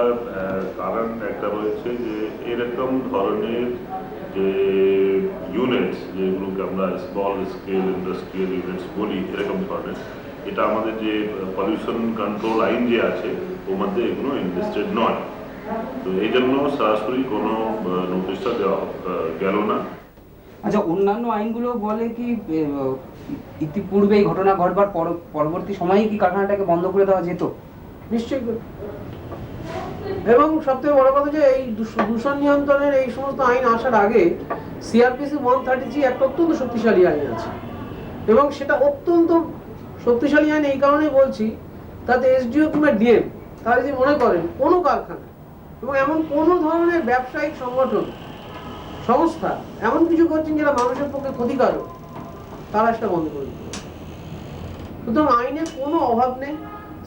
কারণ একটা রয়েছে যে এরকম ধরনের যে ইউনিটস, যেগুলোকে আমরা স্মল স্কেল ইন্ডাস্ট্রিয়াল ইউনিটস বলি, এরকম ধরনের, এটা আমাদের যে পলিউশন কন্ট্রোল আইন যে আছে ওর মধ্যে এগুলো ইনভেস্টেড নয়। তো এই জন্য সরাসরি কোনো নোটিশটা দেওয়া গেল না। আচ্ছা, অন্যান্য আইনগুলো বলে কি ইতিপূর্বে এই ঘটনা ঘটবার পরবর্তী সময়ে কি কারখানাটাকে বন্ধ করে দেওয়া যেত? নিশ্চয়ই এবং সবথেকে বড় কথা যে এই দূষণ নিয়ন্ত্রণের এই সমস্ত আইন আসার আগে সিআরপিসি 130G একটা অত্যন্ত শক্তিশালী আইন আছে, এবং সেটা অত্যন্ত শক্তিশালী আইন এই কারণেই বলছি, তাতে এসডিও কিংবা ডিএম তারা যদি মনে করেন কোনো কারখানা এবং এমন কোনো ধরনের ব্যবসায়িক সংগঠন সংস্থা এমন কিছু করছেন যেটা মানুষের পক্ষে ক্ষতিকারক, তারা সেটা বন্ধ করে দিতে হবে। সুতরাং আইনের কোনো অভাব নেই।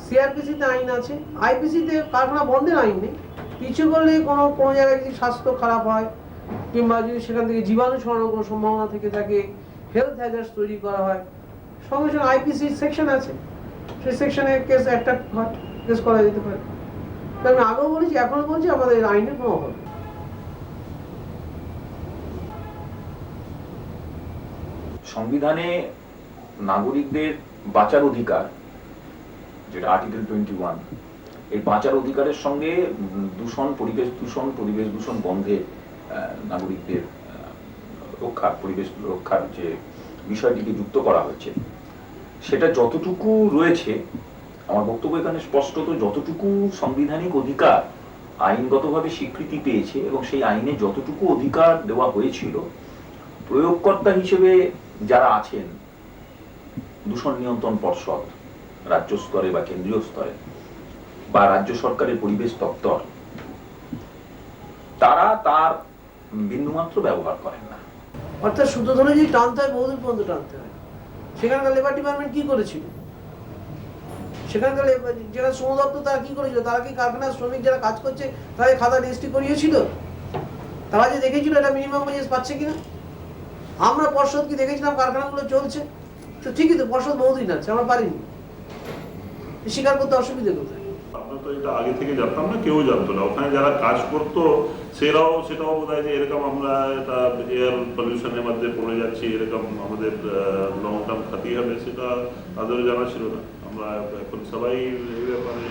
সিআরপিসিতে আইন আছে, আইপিসিতে কারখানা বন্ধের আইন নেই। কিছু করলে কোনো জায়গায় যদি স্বাস্থ্য খারাপ হয় কিংবা যদি সেখান থেকে জীবাণু ছড়ানোর কোনো সম্ভাবনা থেকে থাকে, হেলথ হ্যাজার্ডস তৈরি করা হয়, সঙ্গে সঙ্গে আইপিসি সেকশন আছে, সেই সেকশনে কেস একটা হয়, কেস করা যেতে পারে। আমি আগেও বলেছি, এখনো বলছি, আমাদের আইনের কোনো অভাব নেই। সংবিধানে নাগরিকদের বাঁচার অধিকার, যেটা আর্টিকেল 21, এই বাঁচার অধিকারের সঙ্গে পরিবেশ দূষণ বন্ধে নাগরিকদের পরিবেশ রক্ষার যে বিষয়টিকে যুক্ত করা হয়েছে, সেটা যতটুকু রয়েছে, আমার বক্তব্য এখানে স্পষ্টত, যতটুকু সাংবিধানিক অধিকার আইনগতভাবে স্বীকৃতি পেয়েছে এবং সেই আইনে যতটুকু অধিকার দেওয়া হয়েছিল, প্রয়োগকর্তা হিসেবে যারা আছেন, দূষণ নিয়ন্ত্রণ পর্ষদ রাজ্য স্তরে বা কেন্দ্রীয় স্তরে বা রাজ্য সরকারের পরিবেশ দপ্তর, তারা তার বিন্দুমাত্র ব্যবহার করেন না। অর্থাৎ শুদ্ধ ধরে যদি টানতে হয়, বহুদূর পর্যন্ত টানতে হয়। সেখানকার লেবার ডিপার্টমেন্ট কি করেছিল? সেখানকার যারা শ্রম দপ্তর তারা কি করেছিল? তারা কি কারখানার শ্রমিক যারা কাজ করছে তাদের খাতা রেজিস্ট্রি করিয়েছিল? তারা যে দেখেছিল এটা মিনিমাম ওয়েজ পাচ্ছে কিনা? আমরা পর্ষদ কি দেখেছিলাম কারখানাগুলো চলছে? তো ঠিকই তো, পর্ষদ বহুদিন আছে, আমরা পারিনি, স্বীকার করতে অসুবিধা কোথায়? আমরা তো এটা আগে থেকে জানতাম না, কেউ জানতো না। ওখানে যারা কাজ করতো সেটাও বোধ হয় যে এরকম আমরা এটা এয়ার পলিউশনের মধ্যে পড়ে যাচ্ছি, এরকম আমাদের লং টার্ম ক্ষতি হবে, সেটা তাদেরও জানা ছিল না। আমরা এখন সবাই এই ব্যাপারে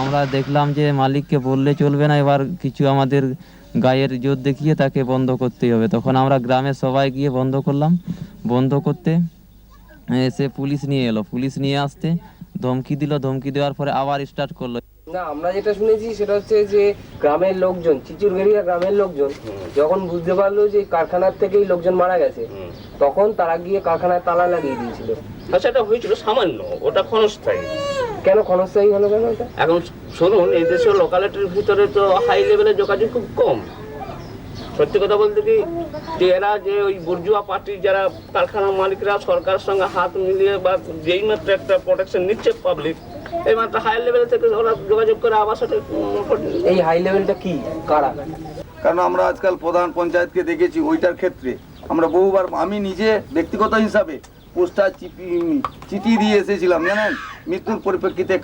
আমরা দেখলাম যে মালিককে বললে চলবে না, এবার কিছু আমাদের গায়ের জোর দেখিয়ে তাকে বন্ধ করতেই হবে। তখন আমরা গ্রামের সবাই গিয়ে বন্ধ করলাম। বন্ধ করতে এসে পুলিশ নিয়ে এলো, পুলিশ নিয়ে আসতে ধমকি দিল, ধমকি দেওয়ার পরে আবার স্টার্ট করলো। না, আমরা যেটা শুনেছি সেটা হচ্ছে যে গ্রামের লোকজন, চিচুরগেরিয়া গ্রামের লোকজন যখন বুঝতে পারলো যে কারখানার থেকেই লোকজন মারা গেছে, তখন তারা গিয়ে কারখানায় তালা লাগিয়ে দিয়েছিল। আচ্ছা, এটা হয়েছিল সামান্য, ওটা ক্ষণস্থায়ী। কেন ক্ষণস্থায়ী হলো কেন এটা? এখন শুনুন, এই দেশের লোকালিটির ভিতরে তো হাই লেভেলের যোগাযোগ খুব কম। সত্যি কথা বলতে কি, যে এরা যে ওই বুর্জুয়া পার্টির যারা কারখানা মালিকরা সরকারের সঙ্গে হাত মিলিয়ে বা যেই মাত্র একটা প্রোটেকশন নিচ্ছে পাবলিক, এই মাত্র হাই লেভেল থেকে ওরা যোগাযোগ করে আবার সাথে। এই হাই লেভেলটা কি কারা? কারণ আমরা আজকাল প্রধান পঞ্চায়েতকে দেখেছি, ওইটার ক্ষেত্রে আমরা বহুবার, আমি নিজে ব্যক্তিগত হিসাবে পোস্টার চিঠি দিয়ে এসেছিলাম, জানেন, মৃত্যুর পরিপ্রেক্ষিতে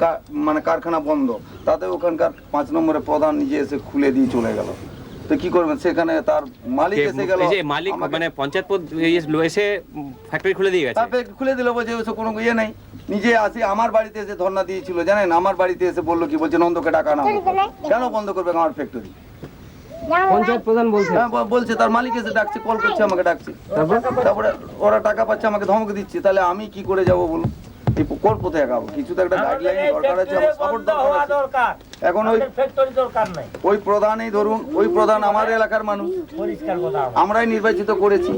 মানে কারখানা বন্ধ, তাতে ওখানকার 5 নম্বরের প্রধান নিজে এসে খুলে দিয়ে চলে গেল। তো কি করবেন, সেখানে তার মালিক এসে গেল, মালিক মানে পঞ্চায়েত এসে ফ্যাক্টরি খুলে দিয়ে গেছে, খুলে দিল, বলছে ওসব কোনো ইয়ে নেই। নিজে আসি আমার বাড়িতে এসে ধর্ণা দিয়েছিল, জানেন, আমার বাড়িতে এসে বললো কি, বলছে নন্দকে ডাকা না, কেন বন্ধ করবে আমার ফ্যাক্টরি? পঞ্চায়েত প্রধান বলছে? হ্যাঁ বলছে, তার মালিক এসে ডাকছে, কল করছে, আমাকে ডাকছে, তারপরে ওরা টাকা পাচ্ছে, আমাকে ধমক দিচ্ছে। তাহলে আমি কি করে যাবো বলুন? এই কোন পথে আগাবো? কিছু তো একটা গাইডলাইন দরকার আছে, আমার সাপোর্ট দরকার আছে। এখন ওই প্রধানই ধরুন, ওই প্রধান আমার এলাকার মানুষ, আমরাই নির্বাচিত করেছি।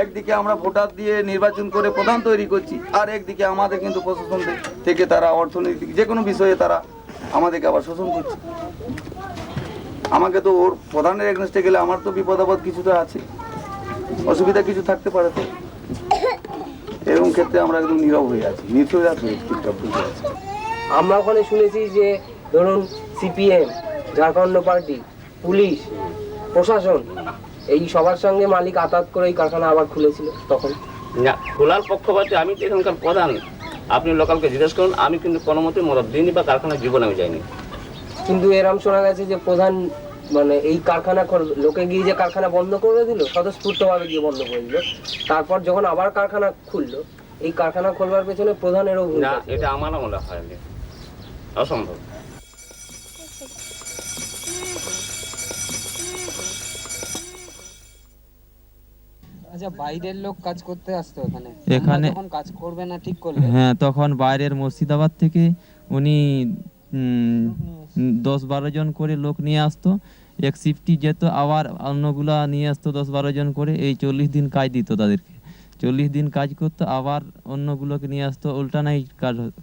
একদিকে আমরা ভোটার দিয়ে নির্বাচন করে প্রধান তৈরি করছি, আর একদিকে আমাদের কিন্তু প্রশাসন থেকে তারা অর্থনৈতিক যে কোনো বিষয়ে তারা আমাদেরকে আবার শোষণ করছে। আমাকে তো ওর প্রধানের এগেনস্টে গেলে আমার তো বিপদ আপদ কিছুটা আছে, অসুবিধা কিছু থাকতে পারে। তো এরকম ক্ষেত্রে আমরা একদম নীরব হয়ে আছি, নিশ্চয়ই আছে। আমরা ওখানে শুনেছি যে ধরুন সিপিএম, ঝাড়খণ্ড পার্টি, পুলিশ, প্রশাসন, এই সবার সঙ্গে মালিক আতাত করে এই কারখানা আবার খুলেছিল। তখন না, খোলার পক্ষপাতে আমি তো এখানকার প্রধান, আপনি লোকালকে জিজ্ঞেস করুন, আমি কিন্তু কোনো মতে মদত দিইনি বা কারখানার জীবনে আমি যাইনি। কিন্তু এরম শোনা গেছে যে প্রধান মানে এই কারখানা লোকে গিয়ে যে কারখানা বন্ধ করে দিল, স্বতঃস্ফূর্তভাবে গিয়ে বন্ধ করে দিল, তারপর যখন আবার কারখানা খুললো, এই কারখানা খোলবার পেছনে প্রধানেরও না, এটা আমারও মনে হয় অসম্ভব। আচ্ছা, বাইরের লোক কাজ করতে আসতো এখানে, এখানে যখন কাজ করবে না ঠিক করলে, হ্যাঁ, তখন বাইরের মুর্শিদাবাদ থেকে উনি 10-12 জন করে লোক নিয়ে আসতো, এক শিফটি যেত, আবার অন্যগুলা নিয়ে আসতো 10-12 জন করে। এই 40 দিন কাজ দিত তাদেরকে, 40 দিন কাজ করতো, আবার অন্যগুলোকে নিয়ে আসতো, উল্টানাই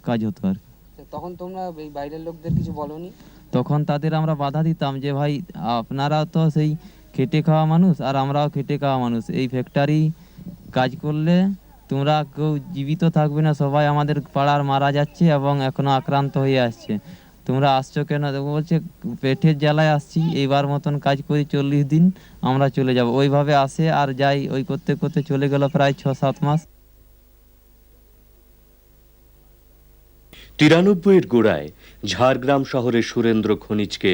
কাজ হতো আর কি। তখন তোমরা এই বাইরের লোকদের কিছু বলোনি? তখন তাদের আমরা বাধা দিতাম যে ভাই আপনারা তো সেই খেটে খাওয়া মানুষ, আর আমরাও খেটে খাওয়া মানুষ, এই ফ্যাক্টরি কাজ করলে তোমরা কেউ জীবিত থাকবে না, সবাই আমাদের পাড়ার মারা যাচ্ছে এবং এখনো আক্রান্ত হয়ে আসছে, তোমরা আসছো কেন? বলছে পেটের জ্বালায় আসছি, এইবার মতন কাজ করি 40 দিন আমরা চলে যাব। ওইভাবে আসে আর যাই, ওই করতে করতে চলে গেল প্রায় 6-7 মাস। 93-এর গোড়ায় ঝাড়গ্রাম শহরের সুরেন্দ্র খনিজকে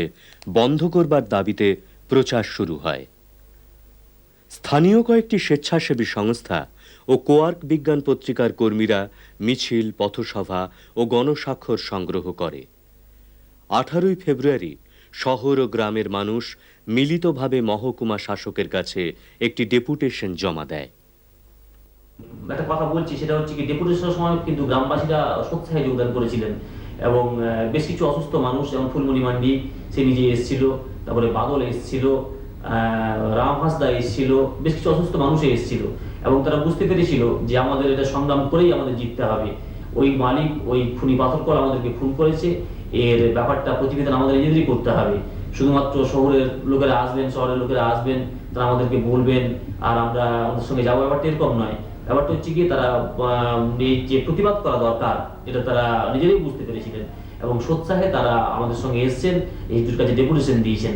বন্ধ করবার দাবিতে প্রচার শুরু হয়। স্থানীয় কয়েকটি স্বেচ্ছাসেবী সংস্থা ও কোয়ার্ক বিজ্ঞান পত্রিকার কর্মীরা মিছিল, পথসভা ও গণস্বাক্ষর সংগ্রহ করে। 18 ফেব্রুয়ারি শহর ও গ্রামের মানুষ মিলিতভাবে মহকুমা শাসকের কাছে একটি ডেপুটেশন জমা দেয়। একটা কথা বলছি, সেটা হচ্ছে কি, ডেপুটেশনের সময় কিন্তু গ্রামবাসীরা স্বেচ্ছায় যোগদান করেছিলেন এবং বেশ কিছু অসুস্থ মানুষ, যেমন ফুলমণি মান্ডি সে নিজে এসেছিল, তারপরে বাদল এসেছিল, রাম হাসদা এসেছিল, বেশ কিছু অসুস্থ মানুষ এসেছিল এবং তারা বুঝতে পেরেছিল যে আমাদের এটা সংগ্রাম করেই আমাদের জিততে হবে। ওই মালিক, ওই খুনি পাথরকল আমাদেরকে খুন করেছে, এর ব্যাপারটা প্রতিবেদন আমাদের নিজেদেরই করতে হবে। শুধুমাত্র শহরের লোকেরা আসবেন, শহরের লোকেরা আসবেন, তারা আমাদেরকে বলবেন আর আমরা আমাদের সঙ্গে যাবো, ব্যাপারটা এরকম নয়। ব্যাপারটা হচ্ছে গিয়ে তারা এই যে প্রতিবাদ করা দরকার, এটা তারা নিজেরাই বুঝতে পেরেছিলেন এবং সোৎসাহে তারা আমাদের সঙ্গে এসছেন, এই দুটোর কাছে ডেপুটেশন দিয়েছেন।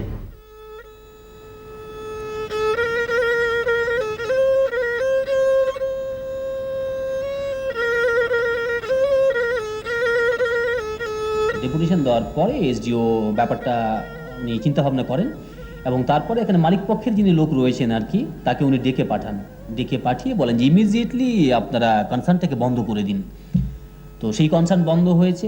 ডেপুটেশন দেওয়ার পরে এসডিও ব্যাপারটা নিয়ে চিন্তা ভাবনা করেন এবং তারপরে এখানে মালিক পক্ষের যিনি লোক রয়েছেন আর কি, তাকে উনি ডেকে পাঠান, ডেকে পাঠিয়ে বলেন যে ইমিডিয়েটলি আপনারা কনসার্নটাকে বন্ধ করে দিন। তো সেই কনসার্ন বন্ধ হয়েছে।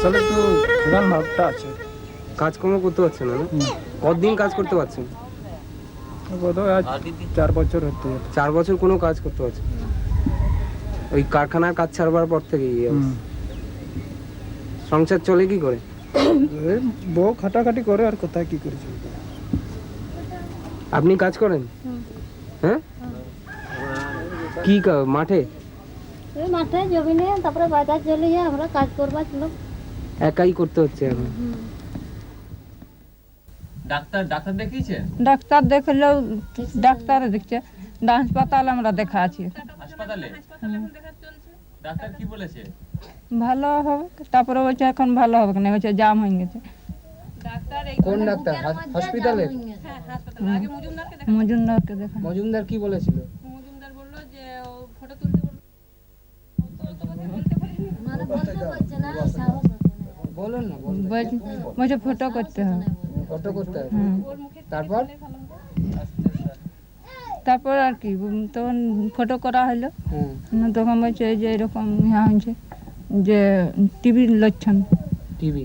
আসলে একটু প্রধান ভাবটা আছে, কাজকর্ম করতে পারছে না। কতদিন কাজ করতে পারছেন? বোধহয় আজ 4 বছর হতে। 4 বছর কোনো কাজ করতে পারছে না। ওই কারখানার কাজ ছাড়বার পর থেকে সংসার চলে কি করে? বউ খাটাখাটি করে, আর কোথায় কি করে চলবে। আপনি কাজ করেন? হ্যাঁ, কি মাঠে? মাঠে জমিনে, তারপরে বাজার চলে যায়, আমরা কাজ করবার ছিল, একাই করতে হচ্ছে এখন। ডাক্তার দেখিয়েছেন? ডাক্তার দেখলেও ডাক্তার দেখছে, হাসপাতালে আমরা দেখা আছি। হাসপাতালে ডাক্তার কি বলেছে? ভালো হবে, তারপরে বলছে এখন ভালো হবে না, বলছে জাম হয়ে গেছে। কোন ডাক্তার? হসপিটালে? মজুমদারকে দেখা। মজুমদার কি বলেছিল? বলুন না। বলছে ফটো করতে হবে। ফটো করতে হবে? তারপর তারপর আর কি, তখন ফটো করা হলো, তখন বলছে এই যে এরকম হয়েছে যে টিভির লক্ষণ। টিভি?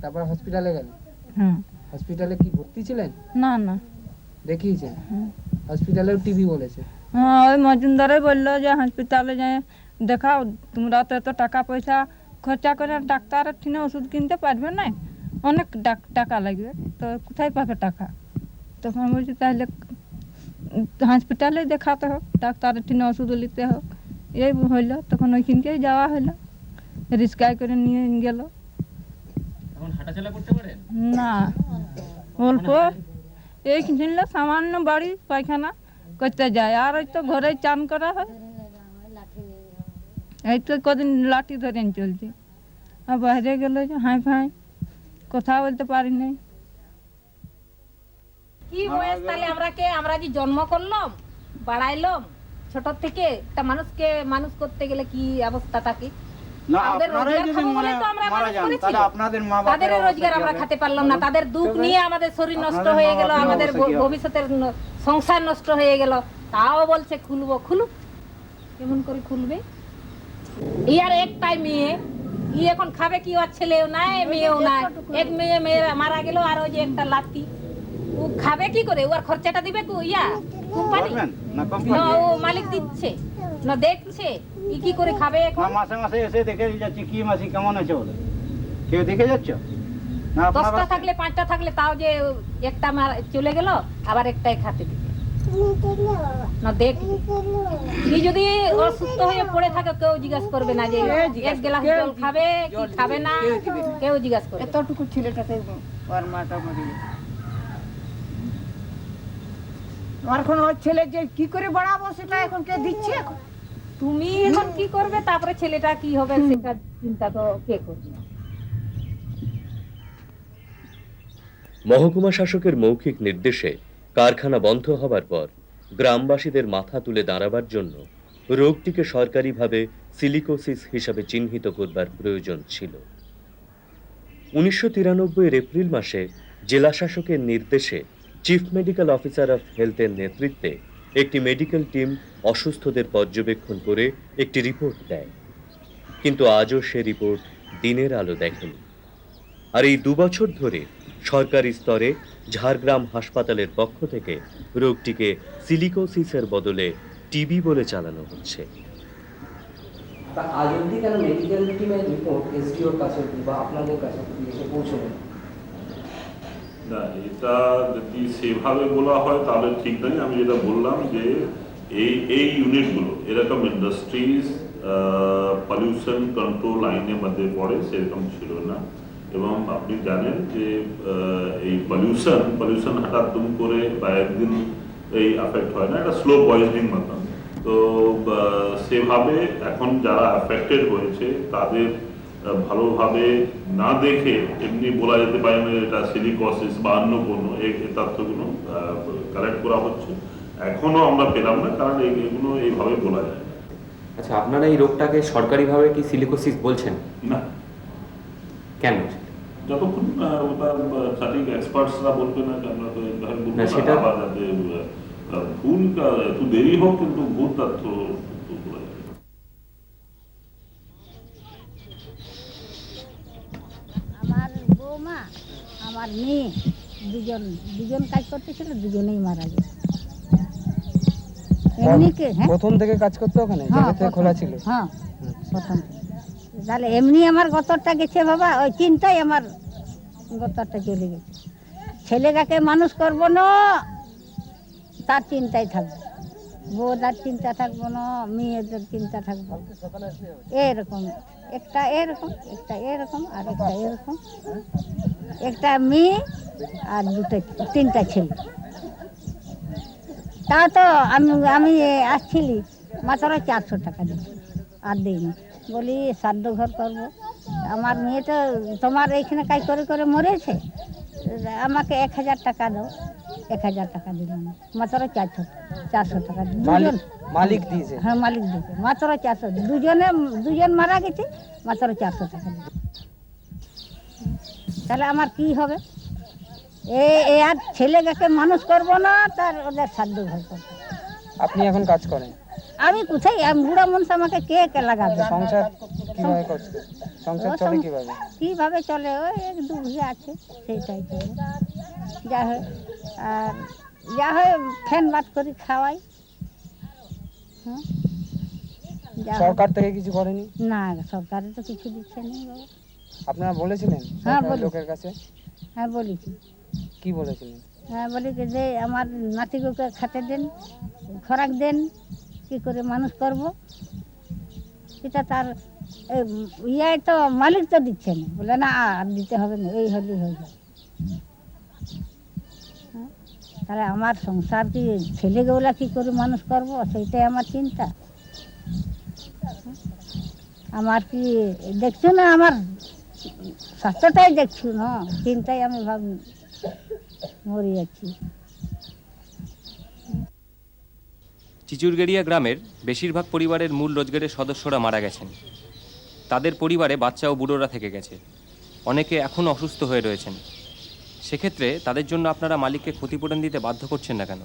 তারপর হসপিটালে গেলেন? হ্যাঁ। হসপিটালে কি ভর্তি ছিলেন? না না, দেখিয়েছেন? হসপিটালেও টিভি বলেছে? হ্যাঁ, ওই মজুমদারে বললো যে হসপিটালে যাই দেখাও, তোমরা তো এত টাকা পয়সা খরচা করে ডাক্তারের ঠিনে ওষুধ কিনতে পারবে না, অনেক টাকা লাগবে, তো কোথায় পাবে টাকা? তখন বলছি তাহলে হসপিটালে দেখাতে হোক, ডাক্তারের ঠিনে ওষুধ নিতে হোক। এই হইলো, তখন ওইখানকেই যাওয়া হলো, রিক্সায় করে নিয়ে গেল। এখন হাঁটাচলা করতে পারেন? না, অল্প এই কিনলে সামান্য বাড়ি পায়খানা করতে যায়, আর ওই তো ঘরে চান করা হয়। এই তো কদিন লাঠি ধরে চলছে, আর বাইরে গেলে হাই ফাই কথা বলতে পারি নাই। কি বয়স তাহলে আমরা যে জন্ম করলাম, বাড়াইলাম ছোট থেকে, তা মানুষকে মানুষ করতে গেলে কি অবস্থাটা কি? তাদের রোজগার আমরা খেতে পারলাম না, তাদের দুঃখ নিয়ে আমাদের শরীর নষ্ট হয়ে গেল, আমাদের ভবিষ্যতের সংসার নষ্ট হয়ে গেল। তাও বলছে খুলবো, খুলুক। কেমন করে খুলবে? ইয়ার একটাই মেয়ে, ই এখন খাবে কি? ওর ছেলেও নাই, মেয়েও নাই। এক মেয়ে মারা গেল, আর ওই যে একটা লাতি, ও খাবে কি করে? ওর খরচাটা দিবে কো? ইয়া কোম্পানি না, ও মালিক দিচ্ছে না, দেখছে ই কি করে খাবে এখন? মাসে মাসে এসে দেখে যাচ্ছি কি মাসি কেমন আছে বলে, কেউ দেখে যাচ্ছ? 10টা থাকলে 5টা থাকলে তাও যে একটা চলে গেল, আবার একটাই খাতে দিবে না। দেখ, ই যদি অসুস্থ হয়ে পড়ে থাকে, কেউ জিজ্ঞাসা করবে না যে এক গ্লাস জল খাবে কি খাবে না, কেউ জিজ্ঞাসা করবে। এতটুকু ছেলেটাতে ওর মাটা মরে গেছে। এখন ওর ছেলে যে কি করে বাড়াবো সেটা এখন কে দিচ্ছে? এখন তুমি এখন কি করবে, তারপরে ছেলেটা কি হবে সেটা চিন্তা তো কে করছে? মহকুমা শাসকের মৌখিক নির্দেশে কারখানা বন্ধ হবার পর গ্রামবাসীদের মাথা তুলে দাঁড়াবার জন্য রোগটিকে সরকারিভাবে সিলিকোসিস হিসাবে চিহ্নিত করবার প্রয়োজন ছিল। 1993 এপ্রিল মাসে জেলা শাসকের নির্দেশে চিফ মেডিকেল অফিসার অফ হেলথের নেতৃত্বে একটি মেডিকেল টিম অসুস্থদের পর্যবেক্ষণ করে একটি রিপোর্ট দেয়, কিন্তু আজও সে রিপোর্ট দিনের আলো দেখেনি। আর এই 2 বছর ধরে সরকারি স্তরে ঝাড়গ্রাম হাসপাতালের পক্ষ থেকে রোগটিকে সিলিকোসিসের বদলে টিবি বলে চালানো হচ্ছে। আজ অব্দি কেন মেডিকেল টিমের রিপোর্ট এসডিওর কাছে বা আপনাদের কাছে এসে পৌঁছবে না? এটা যদি সেভাবে বলা হয় তাহলে ঠিক নেই। আমি যেটা বললাম যে এই ইউনিটগুলো এরকম ইন্ডাস্ট্রিজ পলিউশন কন্ট্রোল আইনের মধ্যে পড়ে, সেরকম ছিল না। এবং আপনি জানেন যে এই পলিউশন হঠাৎ দুম করে বা একদিন এই এফেক্ট হয় না, এটা স্লো পয়জনিং মতন। তো সেভাবে এখন যারা এফেক্টেড হয়েছে তাদের ভালোভাবে না দেখে এমনি বলা যেতে পারে না এটা সিলিকোসিস বা অন্য কোনো, এই তথ্যগুলো কালেক্ট করা হচ্ছে। এখনো আমরা পেলাম না, কারণ এগুলো এইভাবে বলা যায়। আচ্ছা, আপনারা এই রোগটাকে সরকারিভাবে কি সিলিকোসিস বলছেন? না। কেন? যতক্ষণ ওটা সঠিক এক্সপার্টসরা বলবে না, আমরা তো এইভাবে বলবো না। সেটা আবার যাতে ভুল একটু দেরি হোক, কিন্তু ভুল তথ্য বলা যাবে। আমার বৌমা, আমার মেয়ে দুজন কাজ করতেছিল, দুজনেই মারা গেছে। প্রথম থেকে কাজ করতে ওখানে জমিতে খোলা ছিল? হ্যাঁ, প্রথম থেকে। তাহলে এমনি আমার গতরটা গেছে বাবা, ওই চিন্তাই আমার গতরটা চলে গেছে। ছেলেটাকে মানুষ করবো না, তার চিন্তাই থাকবো, বউদার চিন্তা থাকবো না, মেয়েদের চিন্তা থাকবো, এরকম একটা এরকম, একটা এরকম, আর একটা এরকম, একটা মেয়ে আর 3টা ছেলে। তা তো আমি আসছিলি মাত্র 400 টাকা দিচ্ছি। আর দিইনি। বলি শ্রাদ্ধ ঘর করবো, আমার মেয়ে তো তোমার এইখানে কাজ করে করে মরেছে, আমাকে 1000 টাকা দাও। 1000 টাকা দিলাম, মাত্র 400 টাকা দুজন। মালিক দিয়েছে? হ্যাঁ মালিক দিয়েছে, মাত্র 400। দুজন মারা গেছে, মাত্র 400 টাকা দিয়েছে। তাহলে আমার কি হবে? আর ছেলেকে মানুষ করবো না, তার ওদের শ্রাদ্ধ ঘর করবো। আপনি এখন কাজ করেন? আমি কোথায়, আমি বুড়া মানুষ, আমাকে কে লাগাবে? সংসার কিভাবে করছে? সংসার চলে কিভাবে? কিভাবে চলে? ওই 1-2 বিঘা আছে, সেইটাই চলে। যা হয় আর যা হয় ফ্যান বাদ করে খাওয়াই। হ্যাঁ, সরকার থেকে কিছু করেনি? না, সরকারে তো কিছু দিচ্ছে না বাবা। আপনারা বলেছিলেন হ্যাঁ, লোকের কাছে? হ্যাঁ বলেছি। কি বলেছিলেন? হ্যাঁ বলি যে আমার নাতিকে খেতে দেন, খোরাক দেন, কি করে মানুষ করব। এটা তার ইয়ে তো মালিক তো দিচ্ছে না, বলে না আর দিতে হবে না, এই হলেই হয়ে যায়। তাহলে আমার সংসার কি, ছেলেগুলা কি করে মানুষ করব, সেইটাই আমার চিন্তা। আমার কি দেখছো না, আমার স্বাস্থ্যটাই দেখছো না, চিন্তায় আমি মরে যাচ্ছি। চিচুরগেড়িয়া গ্রামের বেশিরভাগ পরিবারের মূল রোজগারের সদস্যরা মারা গেছেন। তাদের পরিবারে বাচ্চা ও বুড়োরা থেকে গেছে, অনেকে এখন অসুস্থ হয়ে রয়েছেন। সেক্ষেত্রে তাদের জন্য আপনারা মালিককে ক্ষতিপূরণ দিতে বাধ্য করছেন না কেন?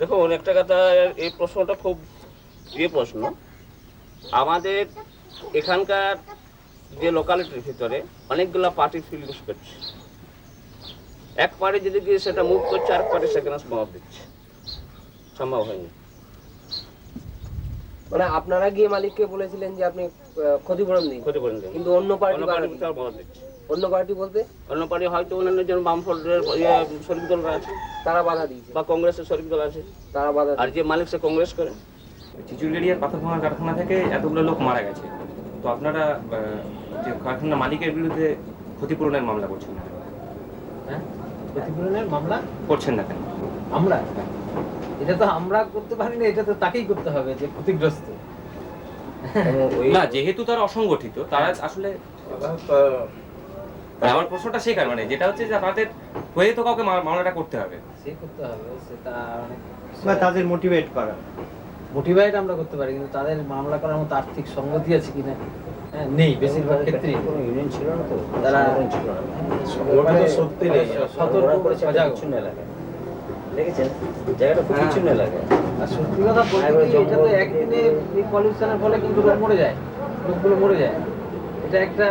দেখুন, একটা কথা, এই প্রশ্নটা খুব প্রশ্ন। আমাদের এখানকার যে লোকালিটির ভিতরে অনেকগুলো পার্টি ফিলিংস করছে। এক পার্টি যদি গিয়ে সেটা মুভ করছে, আর পার্টি সেখানে জবাব দিচ্ছে, সম্ভব হয়নি। মানে আপনারা গিয়ে মালিককে বলেছিলেন যে আপনি ক্ষতিপূরণ দিন, কিন্তু অন্য পার্টি দিচ্ছে। অন্য পার্টি বলতে? অন্য পার্টি হয়তো অন্যান্য জন বামফ্রন্টের শরিক দলরা আছে, তারা বাধা দিয়েছে, বা কংগ্রেসের শরিক দল আছে, তারা বাধা। আর যে মালিক সে কংগ্রেস করে। চিচুরগেড়িয়ার পাথর ভাঙা কারখানা থেকে এতগুলো লোক মারা গেছে, তো আপনারা যে কারখানার মালিকের বিরুদ্ধে ক্ষতিপূরণের মামলা করছেন না? হ্যাঁ, ক্ষতিপূরণের মামলা করছেন না কেন? আমরা এটা তো আমরা করতে পারি না, এটা তো তাকেই করতে হবে যে ক্ষতিগ্রস্ত। না, যেহেতু তারা অসংগঠিত, তারা আসলে আমার প্রশ্নটা সেই কারণে, যেটা হচ্ছে যে আপনাদের হয়ে তো কাউকে মামলাটা করতে হবে। সে করতে হবে, সেটা তাদের মোটিভেট করা। মোটিভেট আমরা করতে পারি, কিন্তু তাদের মামলা করার মতো আর্থিক সংগতি আছে কিনা নেই। বেশিরভাগ ক্ষেত্রে কোনো ইউনিয়ন ছিল না, তো তারা ছিল না, সংগঠন সত্যি নেই, সতর্ক করে সজাগ কিছু না লাগে। দেখেছেন জায়গাটা খুব কিছু না লাগে। আর সত্যি কথা বলতে কি, এটা তো একদিনে এই পলিউশনের ফলে কিন্তু লোক মরে যায়, লোকগুলো মরে যায়। এটা একটা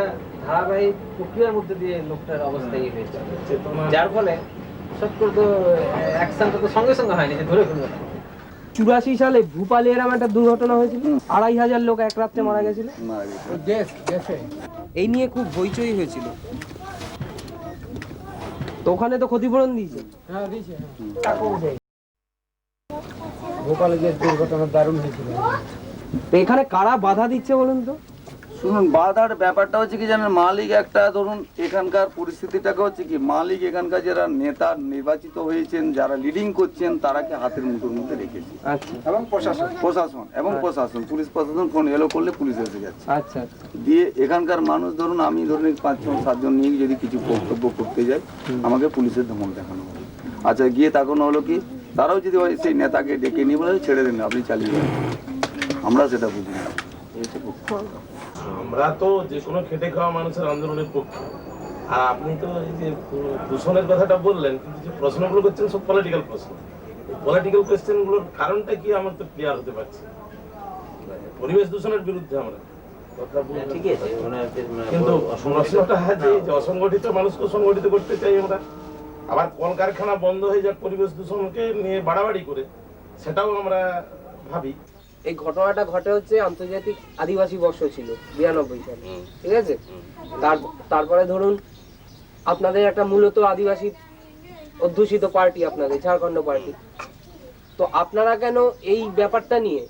ধারাবাহিক প্রক্রিয়ার মধ্যে দিয়ে লোকটার অবস্থা এই হয়েছে, যার ফলে সব করে তো অ্যাকশনটা তো সঙ্গে সঙ্গে হয়নি যে ধরে ফেলবে। 84 সালে ভূপালে এরকম একটা দুর্ঘটনা হয়েছিল, 2500 লোক এক রাত্রে মারা গেছিল। এই নিয়ে খুব হইচই হয়েছিল, তো ওখানে তো ক্ষতিপূরণ দিয়েছে। হ্যাঁ দিয়েছে, ভোপালে যে দুর্ঘটনা দারুণ হয়েছিল। তো এখানে কারা বাধা দিচ্ছে বলুন তো? শুনুন, বাধার ব্যাপারটা হচ্ছে কি জানেন, মালিক একটা, ধরুন এখানকার পরিস্থিতিটাকে হচ্ছে কি, মালিক এখানকার যারা নেতা নির্বাচিত হয়েছেন, যারা লিডিং করছেন, তারাকে হাতের মুঠোর মধ্যে রেখেছে। আচ্ছা, এবং প্রশাসন পুলিশ প্রশাসন ফোন এলো করলে পুলিশ এসে যাচ্ছে। আচ্ছা, দিয়ে এখানকার মানুষ, ধরুন আমি ধরুন 5-7 জন নিয়ে যদি কিছু বক্তব্য করতে যাই, আমাকে পুলিশের ধমক দেখানো হবে। আচ্ছা, গিয়ে তাকানো হলো কি, তারাও যদি সেই নেতাকে ডেকে নিয়ে বলে ছেড়ে দেন, আপনি চালিয়ে যান, আমরা সেটা বুঝি না। আমরা তো যে কোনো খেটে খাওয়া মানুষের আন্দোলনের পক্ষে। আর আপনি তো এই যে দূষণের কথাটা বললেন, কিন্তু যে প্রশ্নগুলো করছেন সব পলিটিক্যাল প্রশ্ন। পলিটিক্যাল কোয়েশ্চেনগুলোর কারণটা কি আমার তো ক্লিয়ার হতে পারছে। পরিবেশ দূষণের বিরুদ্ধে আমরা ঠিক আছে, কিন্তু প্রশ্নটা যে অসংগঠিত মানুষকে সংগঠিত করতে চাই আমরা, আবার কলকারখানা বন্ধ হয়ে যাক পরিবেশ দূষণকে নিয়ে বাড়াবাড়ি করে, সেটাও আমরা ভাবি। এই ঘটনাটা ঘটে হচ্ছে আন্তর্জাতিক আদিবাসী বর্ষ ছিল 92 সালে, ঠিক আছে? তারপরে ধরুন আপনাদের একটা মূলত আদিবাসী অধ্যুষিত পার্টি, আপনাদের ঝাড়খণ্ড পার্টি, তো আপনারা কেন এই ব্যাপারটা নিয়ে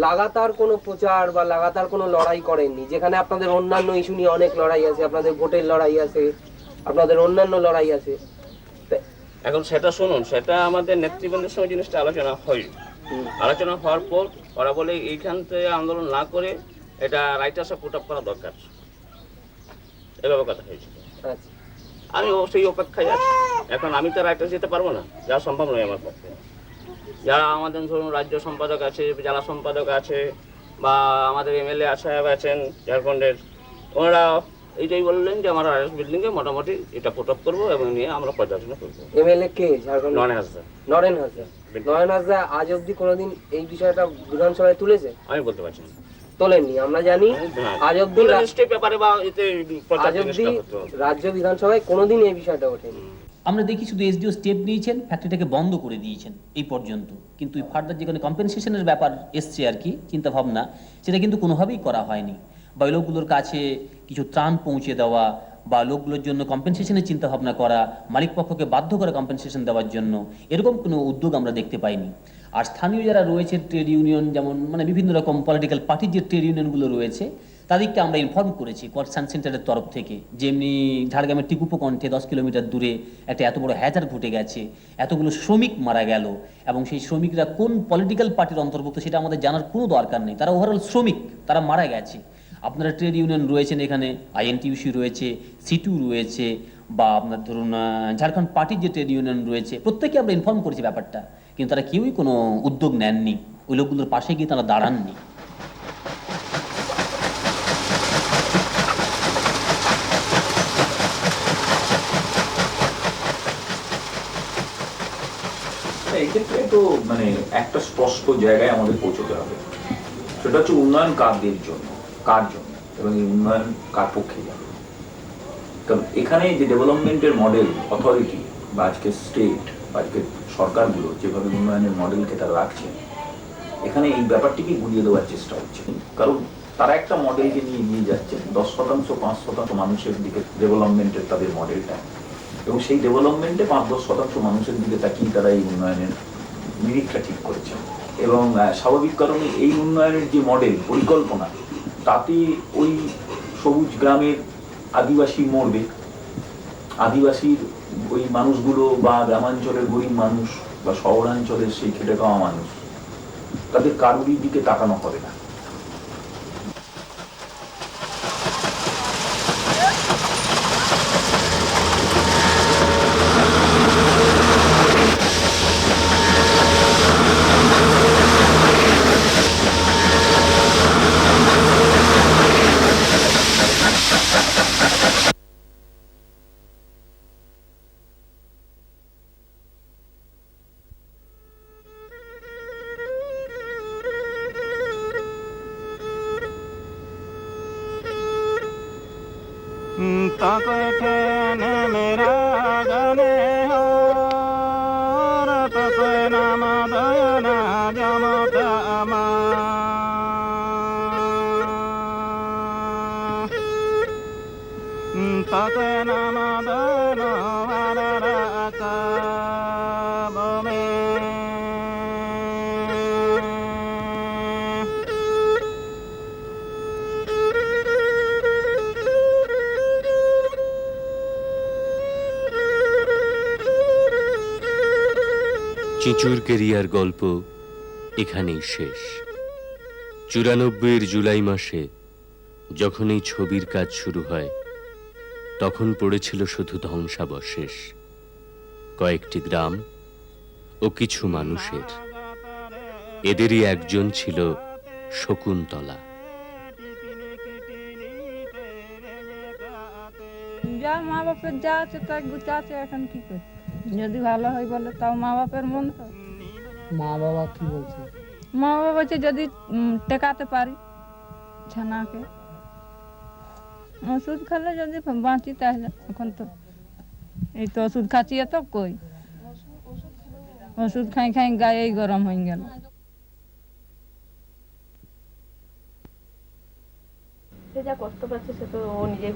লাগাতার কোনো প্রচার বা লাগাতার কোনো লড়াই করেননি? যেখানে আপনাদের অন্যান্য ইস্যু নিয়ে অনেক লড়াই আছে, আপনাদের ভোটের লড়াই আছে, আপনাদের অন্যান্য লড়াই আছে। এখন সেটা শুনুন, সেটা আমাদের নেতৃবৃন্দের সঙ্গে জিনিসটা আলোচনা হয়, আলোচনা হওয়ার পর ওরা বলে এইখান থেকে আন্দোলন না করে এটা রাইটার্সে পুট আপ করা দরকার, এভাবে কথা হয়েছিল। আমি অবশ্যই অপেক্ষায় আছি। এখন আমি তো রাইটার্স যেতে পারবো না, যা সম্ভব নয় আমার পক্ষে। যারা আমাদের ধরুন রাজ্য সম্পাদক আছে, জেলা সম্পাদক আছে, বা আমাদের এমএলএ সাহেব আছেন ঝাড়খণ্ডের, ওনারা এইটাই বললেন যে আমরা রাইটার্স বিল্ডিংয়ে মোটামুটি এটা পুট আপ করবো এবং নিয়ে আমরা পর্যালোচনা করবো। এমএলএ কে ঝাড়খণ্ড? নরেন হাসদা। নরেন হাসদা। নরেন হাসদা আজ অব্দি কোনোদিন এই বিষয়টা বিধানসভায় তুলেছে? আমি বলতে পারছি না, তোলেননি। আমরা জানি আজ অব্দি রাজ্য বিধানসভায় কোনোদিন এই বিষয়টা ওঠেনি। আমরা দেখি শুধু এসডিও স্টেপ নিয়েছেন, ফ্যাক্টরিটাকে বন্ধ করে দিয়েছেন এই পর্যন্ত, কিন্তু ফার্দার যেখানে কম্পেনসেশনের ব্যাপার এসছে আর কি চিন্তা ভাবনা, সেটা কিন্তু কোনোভাবেই করা হয়নি। বা লোকগুলোর কাছে কিছু ত্রাণ পৌঁছে দেওয়া বা লোকগুলোর জন্য কম্পেনসেশনের চিন্তা ভাবনা করা, মালিক পক্ষকে বাধ্য করে কম্পেনসেশন দেওয়ার জন্য, এরকম কোনো উদ্যোগ আমরা দেখতে পাইনি। আর স্থানীয় যারা রয়েছে ট্রেড ইউনিয়ন, যেমন মানে বিভিন্ন রকম পলিটিক্যাল পার্টির যে ট্রেড ইউনিয়নগুলো রয়েছে, তাদেরকে আমরা ইনফর্ম করেছি কনসার্ন সেন্টারের তরফ থেকে, যেমনি ঝাড়গ্রামের টিকুপকণ্ঠে 10 কিলোমিটার দূরে একটা এত বড় হ্যাজার ঘটে গেছে, এতগুলো শ্রমিক মারা গেল, এবং সেই শ্রমিকরা কোন পলিটিক্যাল পার্টির অন্তর্ভুক্ত সেটা আমাদের জানার কোনো দরকার নেই, তারা ওভারঅল শ্রমিক, তারা মারা গেছে। আপনারা ট্রেড ইউনিয়ন রয়েছেন এখানে, আইএনটিইউসি রয়েছে, সিটু রয়েছে, বা আপনার ধরুন ঝাড়খণ্ড পার্টির যে ট্রেড ইউনিয়ন রয়েছে, প্রত্যেকে আমরা ইনফর্ম করেছি ব্যাপারটা, কিন্তু তারা কেউই কোনো উদ্যোগ নেননি, ওই লোকগুলোর পাশে গিয়ে তারা দাঁড়াননি। এক্ষেত্রে তো মানে একটা স্পষ্ট জায়গায় আমাদের পৌঁছতে হবে, সেটা হচ্ছে উন্নয়ন কাদের জন্য, কার জন্য, এবং এই উন্নয়ন কার পক্ষে যাবে। কারণ এখানে যে ডেভেলপমেন্টের মডেল অথরিটি বা আজকে স্টেট বা আজকে সরকারগুলো যেভাবে উন্নয়নের মডেলকে তারা রাখছে, এখানে এই ব্যাপারটিকে গুলিয়ে দেওয়ার চেষ্টা হচ্ছে। কারণ তারা একটা মডেলকে নিয়ে যাচ্ছে 10%, 5% মানুষের দিকে ডেভেলপমেন্টের তাদের মডেলটা, এবং সেই ডেভেলপমেন্টে 5-10% মানুষের দিকে তাকিয়ে তারা এই উন্নয়নের নিরিখটা ঠিক করেছেন। এবং স্বাভাবিক কারণে এই উন্নয়নের যে মডেল পরিকল্পনা, তাতে ওই সবুজ গ্রামের আদিবাসী মরবে, আদিবাসীর ওই মানুষগুলো বা গ্রামাঞ্চলের গরিব মানুষ বা শহরাঞ্চলের সেই খেটে খাওয়া মানুষ, তাদের কারোরই দিকে তাকানো হবে না। मेरा गने हो नाम दयना जमत अमा नाम চিঁচুর কেরিয়ার গল্প এখানেই শেষ। 94-এর জুলাই মাসে যখন এই ছবির কাজ শুরু হয়, তখন পড়েছিল শুধু ধ্বংসাবশেষ, কয়েকটি গ্রাম ও কিছু মানুষের। এদেরই একজন ছিল শকুন্তলা। যা মা বাপের যা আছে তাই গুছাচ্ছে, এখন কি করছে? যদি ভালো হয় বলে তাও মা বাপের মন। মা বাবা কি বলছে? মা বাবা বলছে যদি টেকাতে পারি ছানাকে, ওষুধ খেলে যদি বাঁচি তাহলে। এখন তো এই তো ওষুধ খাচ্ছি, তো কই ওষুধ খাই খাই গায়ে গরম হয়ে গেল। যা কষ্ট পাচ্ছে সে তো ও নিজেই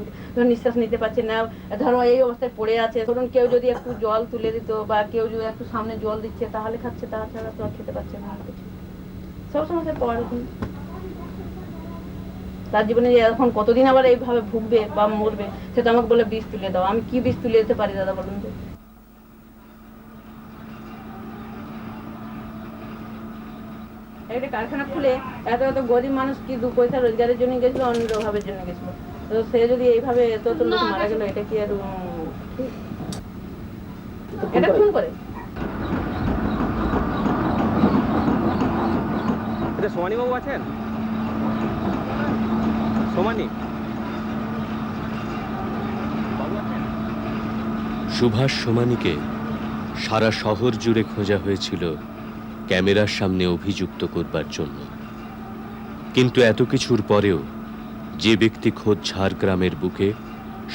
নিঃশ্বাস নিতে পারছে না। ধরো এই অবস্থায় পড়ে আছে, ধরুন কেউ যদি একটু জল তুলে দিত বা কেউ যদি একটু সামনে জল দিচ্ছে তাহলে খাচ্ছে, তাছাড়া তো আর খেতে পারছে না কিছু। সবসময় সে পড়ে, তার জীবনে এখন কতদিন আবার এইভাবে ভুগবে বা মরবে, সেটা আমাকে বলে বিষ তুলে দাও। আমি কি বিষ তুলে দিতে পারি দাদা বলুন তো? একটা কারখানা খুলে এত এত গরিব মানুষ কি 2 পয়সা রোজগারের জন্য গেছিল, অন্যের অভাবের জন্য গেছিল। তো সে যদি এইভাবে এত এত লোক মারা গেল, এটা কি আর এটা খুন করে? এটা সোমানি বাবু আছেন? সোমানি সুভাষ সোমানিকে সারা শহর জুড়ে খোঁজা হয়েছিল ক্যামেরার সামনে অভিযুক্ত করবার জন্য, কিন্তু এত কিছুর পরেও যে ব্যক্তি খোদ ঝাড়গ্রামের বুকে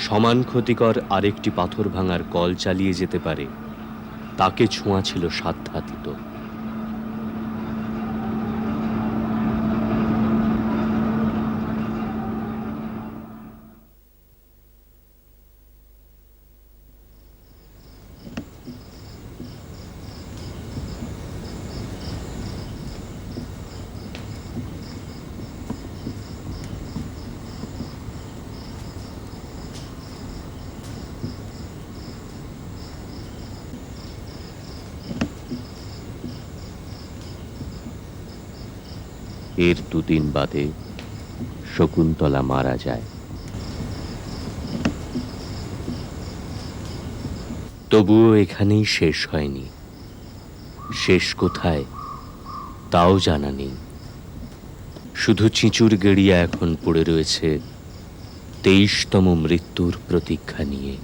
সমান ক্ষতিকর আরেকটি পাথর ভাঙার কল চালিয়ে যেতে পারে, তাকে ছোঁয়া ছিল সাধ্যাতীত। এর 2 দিন বাদে শকুন্তলা মারা যায়। তবুও এখানেই শেষ হয়নি। শেষ কোথায় তাও জানা নেই। শুধু চিঁচুর গেড়িয়া এখন পড়ে রয়েছে 23তম মৃত্যুর প্রতীক্ষা নিয়ে।